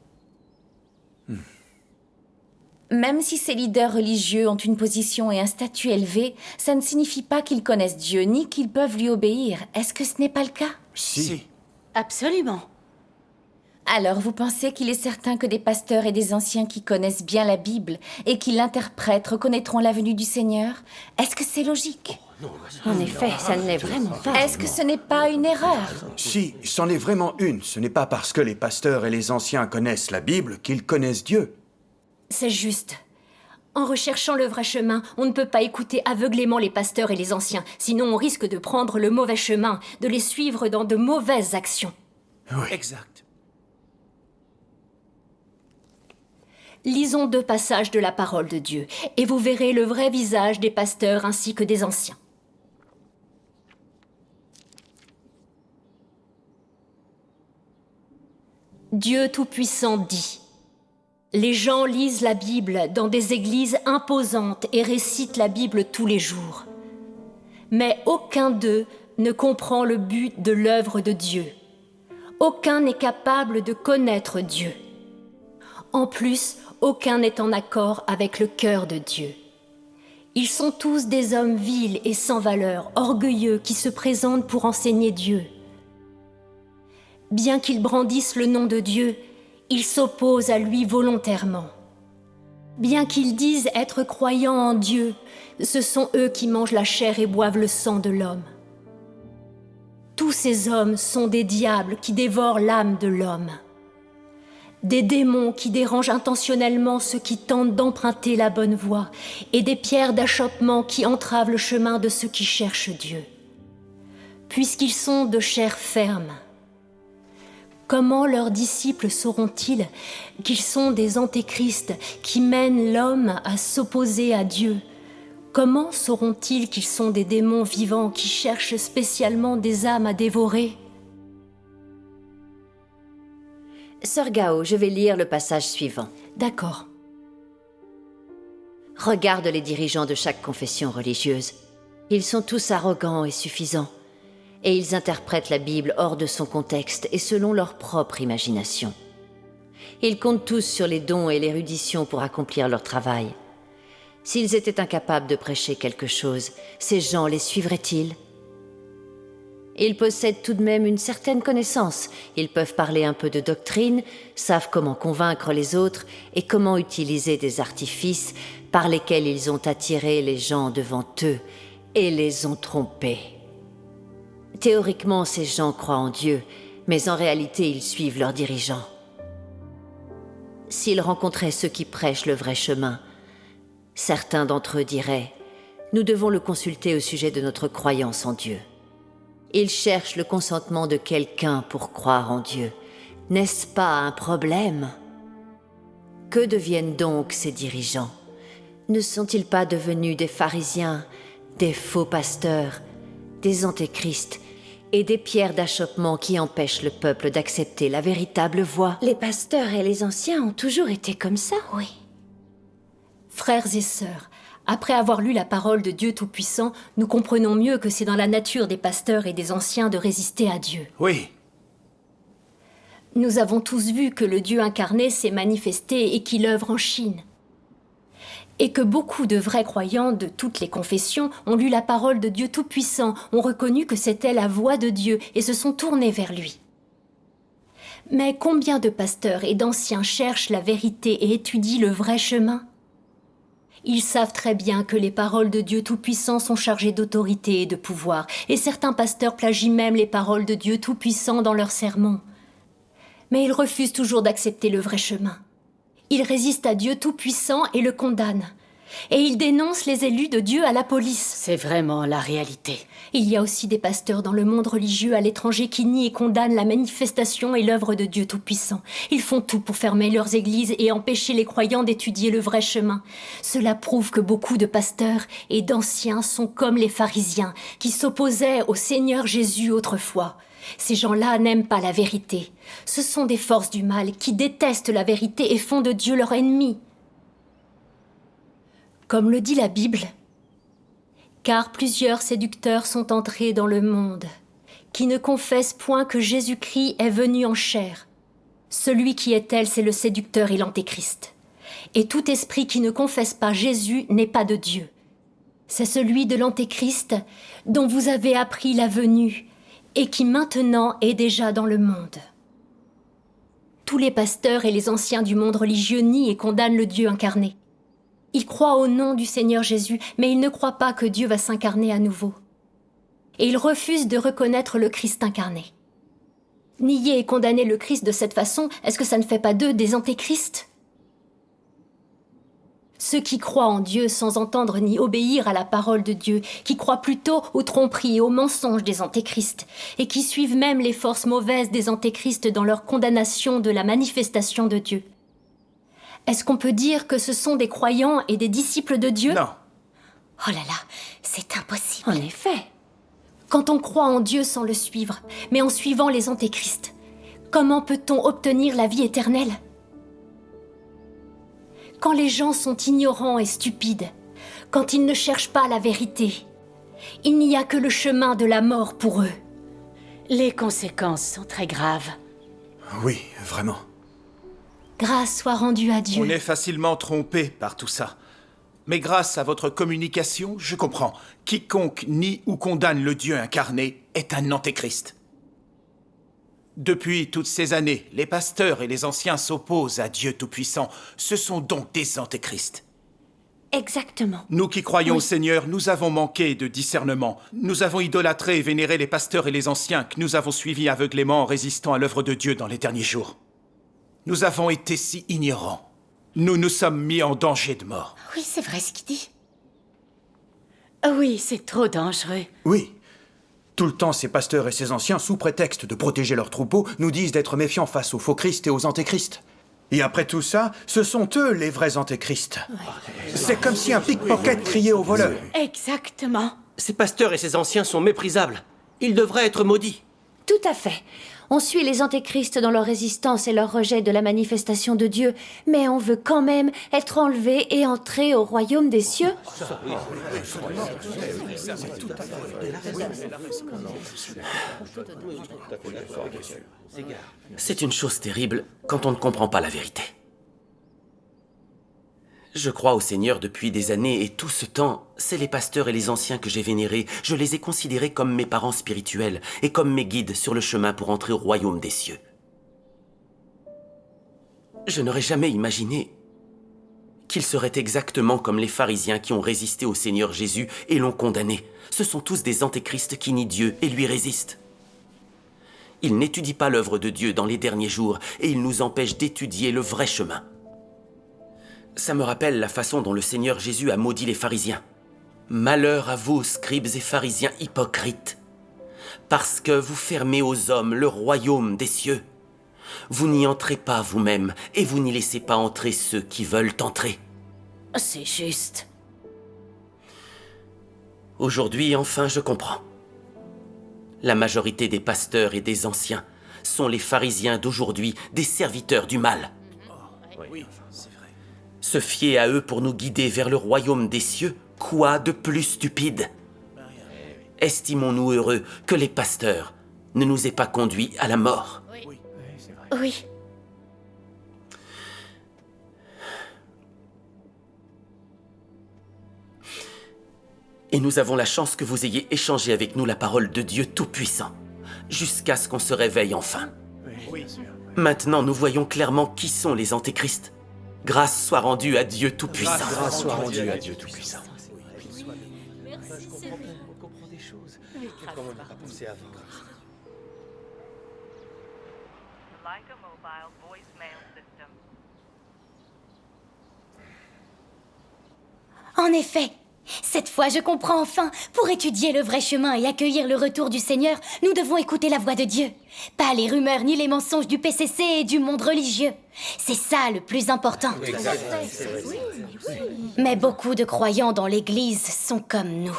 Même si ces leaders religieux ont une position et un statut élevé, ça ne signifie pas qu'ils connaissent Dieu, ni qu'ils peuvent lui obéir. Est-ce que ce n'est pas le cas? Si. Absolument. Alors vous pensez qu'il est certain que des pasteurs et des anciens qui connaissent bien la Bible et qui l'interprètent reconnaîtront la venue du Seigneur? Est-ce que c'est logique? En effet, ça ne l'est vraiment pas. Est-ce que ce n'est pas une erreur? Si, c'en est vraiment une. Ce n'est pas parce que les pasteurs et les anciens connaissent la Bible qu'ils connaissent Dieu. C'est juste. En recherchant le vrai chemin, on ne peut pas écouter aveuglément les pasteurs et les anciens, sinon on risque de prendre le mauvais chemin, de les suivre dans de mauvaises actions. Oui. Exact. Lisons 2 passages de la parole de Dieu, et vous verrez le vrai visage des pasteurs ainsi que des anciens. Dieu Tout-Puissant dit: Les gens lisent la Bible dans des églises imposantes et récitent la Bible tous les jours. Mais aucun d'eux ne comprend le but de l'œuvre de Dieu. Aucun n'est capable de connaître Dieu. En plus, aucun n'est en accord avec le cœur de Dieu. Ils sont tous des hommes vils et sans valeur, orgueilleux, qui se présentent pour enseigner Dieu. Bien qu'ils brandissent le nom de Dieu, ils s'opposent à lui volontairement. Bien qu'ils disent être croyants en Dieu, ce sont eux qui mangent la chair et boivent le sang de l'homme. Tous ces hommes sont des diables qui dévorent l'âme de l'homme. Des démons qui dérangent intentionnellement ceux qui tentent d'emprunter la bonne voie, et des pierres d'achoppement qui entravent le chemin de ceux qui cherchent Dieu. Puisqu'ils sont de chair ferme, comment leurs disciples sauront-ils qu'ils sont des antéchrists qui mènent l'homme à s'opposer à Dieu? Comment sauront-ils qu'ils sont des démons vivants qui cherchent spécialement des âmes à dévorer? Sœur Gao, je vais lire le passage suivant. D'accord. Regarde les dirigeants de chaque confession religieuse. Ils sont tous arrogants et suffisants. Et ils interprètent la Bible hors de son contexte et selon leur propre imagination. Ils comptent tous sur les dons et l'érudition pour accomplir leur travail. S'ils étaient incapables de prêcher quelque chose, ces gens les suivraient-ils? Ils possèdent tout de même une certaine connaissance. Ils peuvent parler un peu de doctrine, savent comment convaincre les autres et comment utiliser des artifices par lesquels ils ont attiré les gens devant eux et les ont trompés. Théoriquement, ces gens croient en Dieu, mais en réalité, ils suivent leurs dirigeants. S'ils rencontraient ceux qui prêchent le vrai chemin, certains d'entre eux diraient « Nous devons le consulter au sujet de notre croyance en Dieu ». Ils cherchent le consentement de quelqu'un pour croire en Dieu. N'est-ce pas un problème? Que deviennent donc ces dirigeants? Ne sont-ils pas devenus des pharisiens, des faux pasteurs, des antéchrists et des pierres d'achoppement qui empêchent le peuple d'accepter la véritable voie? Les pasteurs et les anciens ont toujours été comme ça. Oui. Frères et sœurs, après avoir lu la parole de Dieu Tout-Puissant, nous comprenons mieux que c'est dans la nature des pasteurs et des anciens de résister à Dieu. Oui. Nous avons tous vu que le Dieu incarné s'est manifesté et qu'il œuvre en Chine. Et que beaucoup de vrais croyants de toutes les confessions ont lu la parole de Dieu Tout-Puissant, ont reconnu que c'était la voix de Dieu et se sont tournés vers lui. Mais combien de pasteurs et d'anciens cherchent la vérité et étudient le vrai chemin? Ils savent très bien que les paroles de Dieu Tout-Puissant sont chargées d'autorité et de pouvoir, et certains pasteurs plagient même les paroles de Dieu Tout-Puissant dans leurs sermons. Mais ils refusent toujours d'accepter le vrai chemin. Ils résistent à Dieu Tout-Puissant et le condamnent. Et ils dénoncent les élus de Dieu à la police. C'est vraiment la réalité. Il y a aussi des pasteurs dans le monde religieux à l'étranger qui nient et condamnent la manifestation et l'œuvre de Dieu Tout-Puissant. Ils font tout pour fermer leurs églises et empêcher les croyants d'étudier le vrai chemin. Cela prouve que beaucoup de pasteurs et d'anciens sont comme les pharisiens qui s'opposaient au Seigneur Jésus autrefois. Ces gens-là n'aiment pas la vérité. Ce sont des forces du mal qui détestent la vérité et font de Dieu leur ennemi. Comme le dit la Bible, « Car plusieurs séducteurs sont entrés dans le monde, qui ne confessent point que Jésus-Christ est venu en chair. Celui qui est tel, c'est le séducteur et l'antéchrist. Et tout esprit qui ne confesse pas Jésus n'est pas de Dieu. C'est celui de l'antéchrist dont vous avez appris la venue et qui maintenant est déjà dans le monde. » Tous les pasteurs et les anciens du monde religieux nient et condamnent le Dieu incarné. Ils croient au nom du Seigneur Jésus, mais ils ne croient pas que Dieu va s'incarner à nouveau. Et ils refusent de reconnaître le Christ incarné. Nier et condamner le Christ de cette façon, est-ce que ça ne fait pas d'eux des antéchrists? Ceux qui croient en Dieu sans entendre ni obéir à la parole de Dieu, qui croient plutôt aux tromperies et aux mensonges des antéchrists, et qui suivent même les forces mauvaises des antéchrists dans leur condamnation de la manifestation de Dieu. Est-ce qu'on peut dire que ce sont des croyants et des disciples de Dieu? Non. Oh là là, c'est impossible. En effet. Quand on croit en Dieu sans le suivre, mais en suivant les antéchrists, comment peut-on obtenir la vie éternelle? Quand les gens sont ignorants et stupides, quand ils ne cherchent pas la vérité, il n'y a que le chemin de la mort pour eux. Les conséquences sont très graves. Oui, vraiment. Grâce soit rendue à Dieu. On est facilement trompé par tout ça. Mais grâce à votre communication, je comprends. Quiconque nie ou condamne le Dieu incarné est un antéchrist. Depuis toutes ces années, les pasteurs et les anciens s'opposent à Dieu Tout-Puissant. Ce sont donc des antéchrists. Exactement. Nous qui croyons au Seigneur, nous avons manqué de discernement. Nous avons idolâtré et vénéré les pasteurs et les anciens que nous avons suivis aveuglément en résistant à l'œuvre de Dieu dans les derniers jours. Nous avons été si ignorants. Nous nous sommes mis en danger de mort. Oui, c'est vrai ce qu'il dit. Oui, c'est trop dangereux. Oui. Tout le temps, ces pasteurs et ces anciens, sous prétexte de protéger leurs troupeaux, nous disent d'être méfiants face aux faux Christ et aux antéchrists. Et après tout ça, ce sont eux les vrais antéchrists. C'est comme si un pickpocket criait au voleur. Exactement. Ces pasteurs et ces anciens sont méprisables. Ils devraient être maudits. Tout à fait. On suit les antéchrists dans leur résistance et leur rejet de la manifestation de Dieu, mais on veut quand même être enlevé et entrer au royaume des cieux. C'est une chose terrible quand on ne comprend pas la vérité. Je crois au Seigneur depuis des années et tout ce temps, c'est les pasteurs et les anciens que j'ai vénérés. Je les ai considérés comme mes parents spirituels et comme mes guides sur le chemin pour entrer au royaume des cieux. Je n'aurais jamais imaginé qu'ils seraient exactement comme les pharisiens qui ont résisté au Seigneur Jésus et l'ont condamné. Ce sont tous des antéchrists qui nient Dieu et lui résistent. Ils n'étudient pas l'œuvre de Dieu dans les derniers jours et ils nous empêchent d'étudier le vrai chemin. Ça me rappelle la façon dont le Seigneur Jésus a maudit les pharisiens. Malheur à vous, scribes et pharisiens hypocrites, parce que vous fermez aux hommes le royaume des cieux. Vous n'y entrez pas vous-même, et vous n'y laissez pas entrer ceux qui veulent entrer. C'est juste. Aujourd'hui, enfin, je comprends. La majorité des pasteurs et des anciens sont les pharisiens d'aujourd'hui, des serviteurs du mal. Oui, c'est vrai. Se fier à eux pour nous guider vers le royaume des cieux, quoi de plus stupide? Estimons-nous heureux que les pasteurs ne nous aient pas conduits à la mort. Oui. Et nous avons la chance que vous ayez échangé avec nous la parole de Dieu Tout-Puissant, jusqu'à ce qu'on se réveille enfin. Maintenant, nous voyons clairement qui sont les antéchrists. Grâce soit rendue à Dieu Tout-Puissant. Grâce soit rendue à Dieu Tout-Puissant. On comprend des choses qu'on n'a pas pensé avant. En effet, cette fois je comprends enfin. Pour étudier le vrai chemin et accueillir le retour du Seigneur, nous devons écouter la voix de Dieu. Pas les rumeurs ni les mensonges du PCC et du monde religieux. C'est ça le plus important. Mais beaucoup de croyants dans l'Église sont comme nous.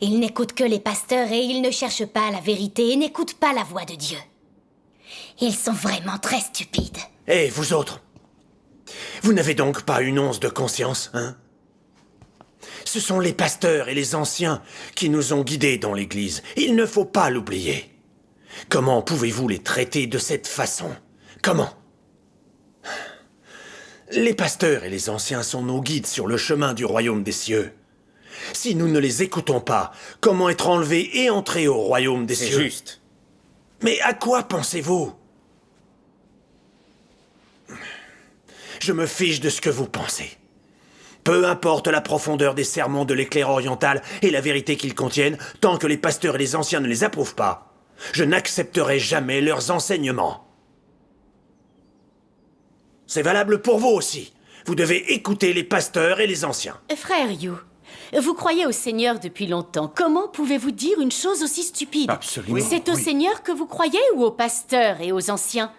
Ils n'écoutent que les pasteurs et ils ne cherchent pas la vérité et n'écoutent pas la voix de Dieu. Ils sont vraiment très stupides. Hé, vous autres! Vous n'avez donc pas une once de conscience, hein? Ce sont les pasteurs et les anciens qui nous ont guidés dans l'Église. Il ne faut pas l'oublier. Comment pouvez-vous les traiter de cette façon? Comment? Les pasteurs et les anciens sont nos guides sur le chemin du royaume des cieux. Si nous ne les écoutons pas, comment être enlevés et entrer au royaume des cieux? C'est juste. Mais à quoi pensez-vous? Je me fiche de ce que vous pensez. Peu importe la profondeur des sermons de l'éclair oriental et la vérité qu'ils contiennent, tant que les pasteurs et les anciens ne les approuvent pas, je n'accepterai jamais leurs enseignements. C'est valable pour vous aussi. Vous devez écouter les pasteurs et les anciens. Frère Yu, vous croyez au Seigneur depuis longtemps. Comment pouvez-vous dire une chose aussi stupide? Absolument. C'est au Seigneur que vous croyez ou aux pasteurs et aux anciens?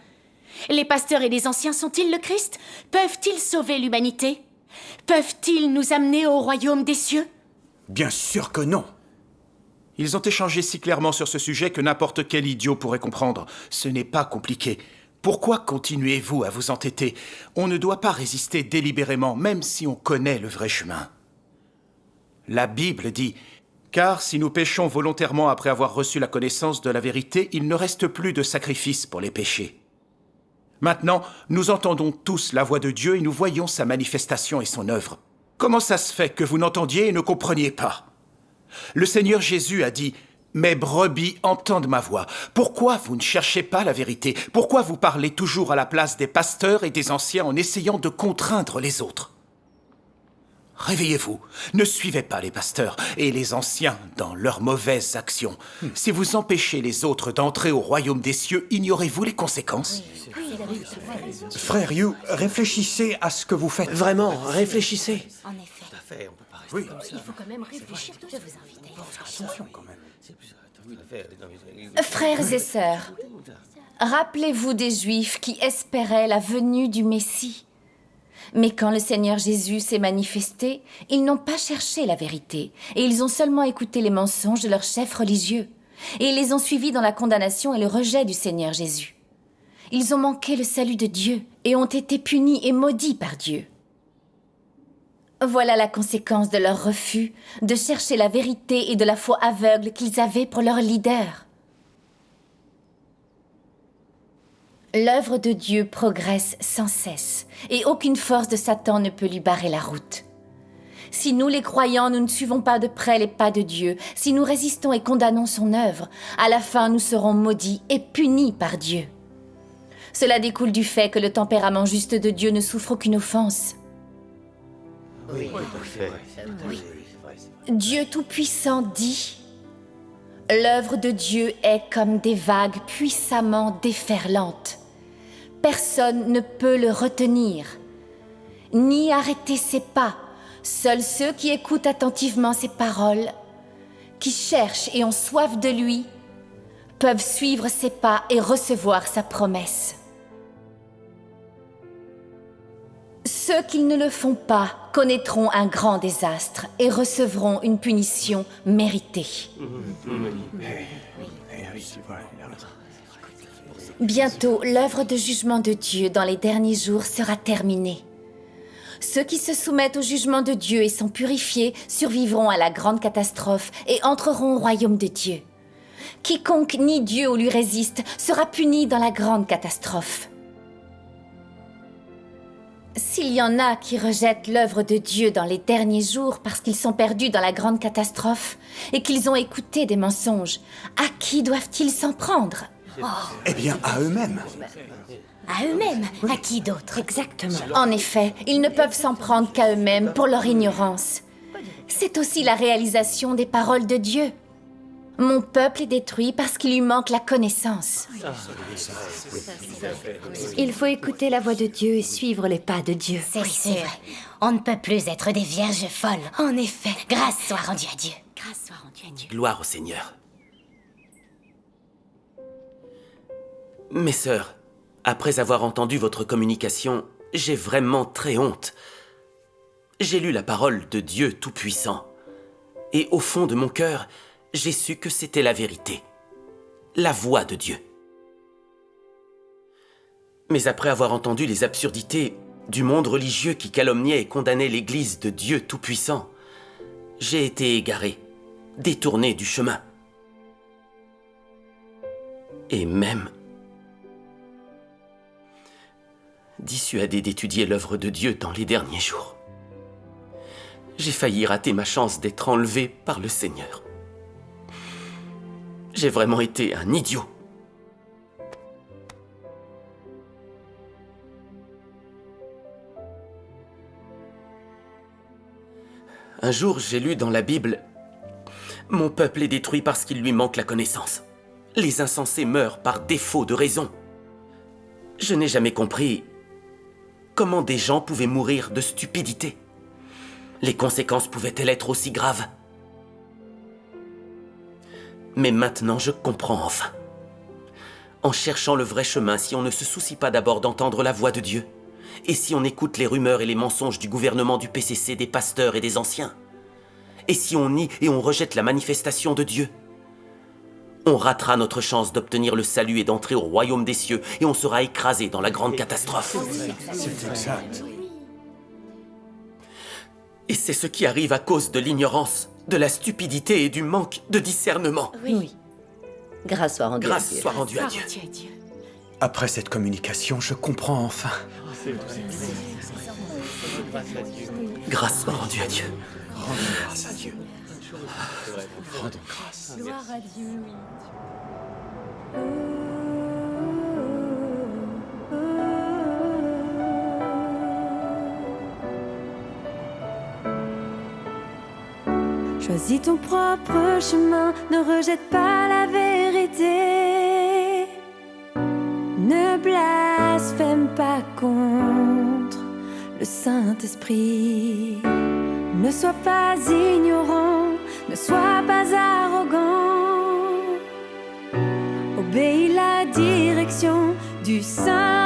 Les pasteurs et les anciens sont-ils le Christ? Peuvent-ils sauver l'humanité? Peuvent-ils nous amener au royaume des cieux? Bien sûr que non. Ils ont échangé si clairement sur ce sujet que n'importe quel idiot pourrait comprendre. Ce n'est pas compliqué. Pourquoi continuez-vous à vous entêter? On ne doit pas résister délibérément, même si on connaît le vrai chemin. La Bible dit « Car si nous péchons volontairement après avoir reçu la connaissance de la vérité, il ne reste plus de sacrifice pour les péchés. » Maintenant, nous entendons tous la voix de Dieu et nous voyons sa manifestation et son œuvre. Comment ça se fait que vous n'entendiez et ne compreniez pas? Le Seigneur Jésus a dit « Mes brebis entendent ma voix. Pourquoi vous ne cherchez pas la vérité? Pourquoi vous parlez toujours à la place des pasteurs et des anciens en essayant de contraindre les autres? Réveillez-vous, ne suivez pas les pasteurs et les anciens dans leurs mauvaises actions. Si vous empêchez les autres d'entrer au royaume des cieux, ignorez-vous les conséquences? Frère Hugh, réfléchissez à ce que vous faites. Vraiment, réfléchissez. En effet. Tout à fait, on peut pas rester comme ça. Il faut quand même réfléchir. Je vous invite. Attention quand même. Frères et sœurs, rappelez-vous des Juifs qui espéraient la venue du Messie. Mais quand le Seigneur Jésus s'est manifesté, ils n'ont pas cherché la vérité, et ils ont seulement écouté les mensonges de leurs chefs religieux, et ils les ont suivis dans la condamnation et le rejet du Seigneur Jésus. Ils ont manqué le salut de Dieu, et ont été punis et maudits par Dieu. Voilà la conséquence de leur refus de chercher la vérité et de la foi aveugle qu'ils avaient pour leur leader. L'œuvre de Dieu progresse sans cesse, et aucune force de Satan ne peut lui barrer la route. Si nous, les croyants, nous ne suivons pas de près les pas de Dieu, si nous résistons et condamnons son œuvre, à la fin nous serons maudits et punis par Dieu. Cela découle du fait que le tempérament juste de Dieu ne souffre aucune offense. Oui, tout à fait. Oui. Dieu Tout-Puissant dit « L'œuvre de Dieu est comme des vagues puissamment déferlantes. Personne ne peut le retenir, ni arrêter ses pas. Seuls ceux qui écoutent attentivement ses paroles, qui cherchent et ont soif de lui, peuvent suivre ses pas et recevoir sa promesse. Ceux qui ne le font pas connaîtront un grand désastre et recevront une punition méritée. Bientôt, l'œuvre de jugement de Dieu dans les derniers jours sera terminée. Ceux qui se soumettent au jugement de Dieu et sont purifiés survivront à la grande catastrophe et entreront au royaume de Dieu. Quiconque nie Dieu ou lui résiste sera puni dans la grande catastrophe. S'il y en a qui rejettent l'œuvre de Dieu dans les derniers jours parce qu'ils sont perdus dans la grande catastrophe et qu'ils ont écouté des mensonges, à qui doivent-ils s'en prendre? Eh bien, à eux-mêmes. À eux-mêmes? À qui d'autre? Exactement. En effet, ils ne peuvent s'en prendre qu'à eux-mêmes pour leur ignorance. C'est aussi la réalisation des paroles de Dieu. Mon peuple est détruit parce qu'il lui manque la connaissance. Il faut écouter la voix de Dieu et suivre les pas de Dieu. C'est vrai. On ne peut plus être des vierges folles. En effet. Grâce soit rendue à Dieu. Grâce soit rendue à Dieu. Gloire au Seigneur. Mes sœurs, après avoir entendu votre communication, j'ai vraiment très honte. J'ai lu la parole de Dieu Tout-Puissant. Et au fond de mon cœur, j'ai su que c'était la vérité. La voix de Dieu. Mais après avoir entendu les absurdités du monde religieux qui calomniait et condamnait l'Église de Dieu Tout-Puissant, j'ai été égaré, détourné du chemin. Et même dissuadé d'étudier l'œuvre de Dieu dans les derniers jours. J'ai failli rater ma chance d'être enlevé par le Seigneur. J'ai vraiment été un idiot. Un jour, j'ai lu dans la Bible « Mon peuple est détruit parce qu'il lui manque la connaissance. Les insensés meurent par défaut de raison. » Je n'ai jamais compris comment des gens pouvaient mourir de stupidité. Les conséquences pouvaient-elles être aussi graves? Mais maintenant, je comprends enfin. En cherchant le vrai chemin, si on ne se soucie pas d'abord d'entendre la voix de Dieu, et si on écoute les rumeurs et les mensonges du gouvernement du PCC, des pasteurs et des anciens, et si on nie et on rejette la manifestation de Dieu, on ratera notre chance d'obtenir le salut et d'entrer au royaume des cieux, et on sera écrasé dans la grande catastrophe. C'est exact. Et c'est ce qui arrive à cause de l'ignorance, de la stupidité et du manque de discernement. Oui. Grâce soit rendue à Dieu. Grâce soit rendue à Dieu. Après cette communication, je comprends enfin. Grâce soit rendue à Dieu. Rendons grâce à Dieu. Rendons grâce. Gloire à Dieu. Choisis ton propre chemin, ne rejette pas la vérité. Ne blasphème pas contre le Saint-Esprit. Ne sois pas ignorant, ne sois pas arrogant. Obéis la direction du Saint.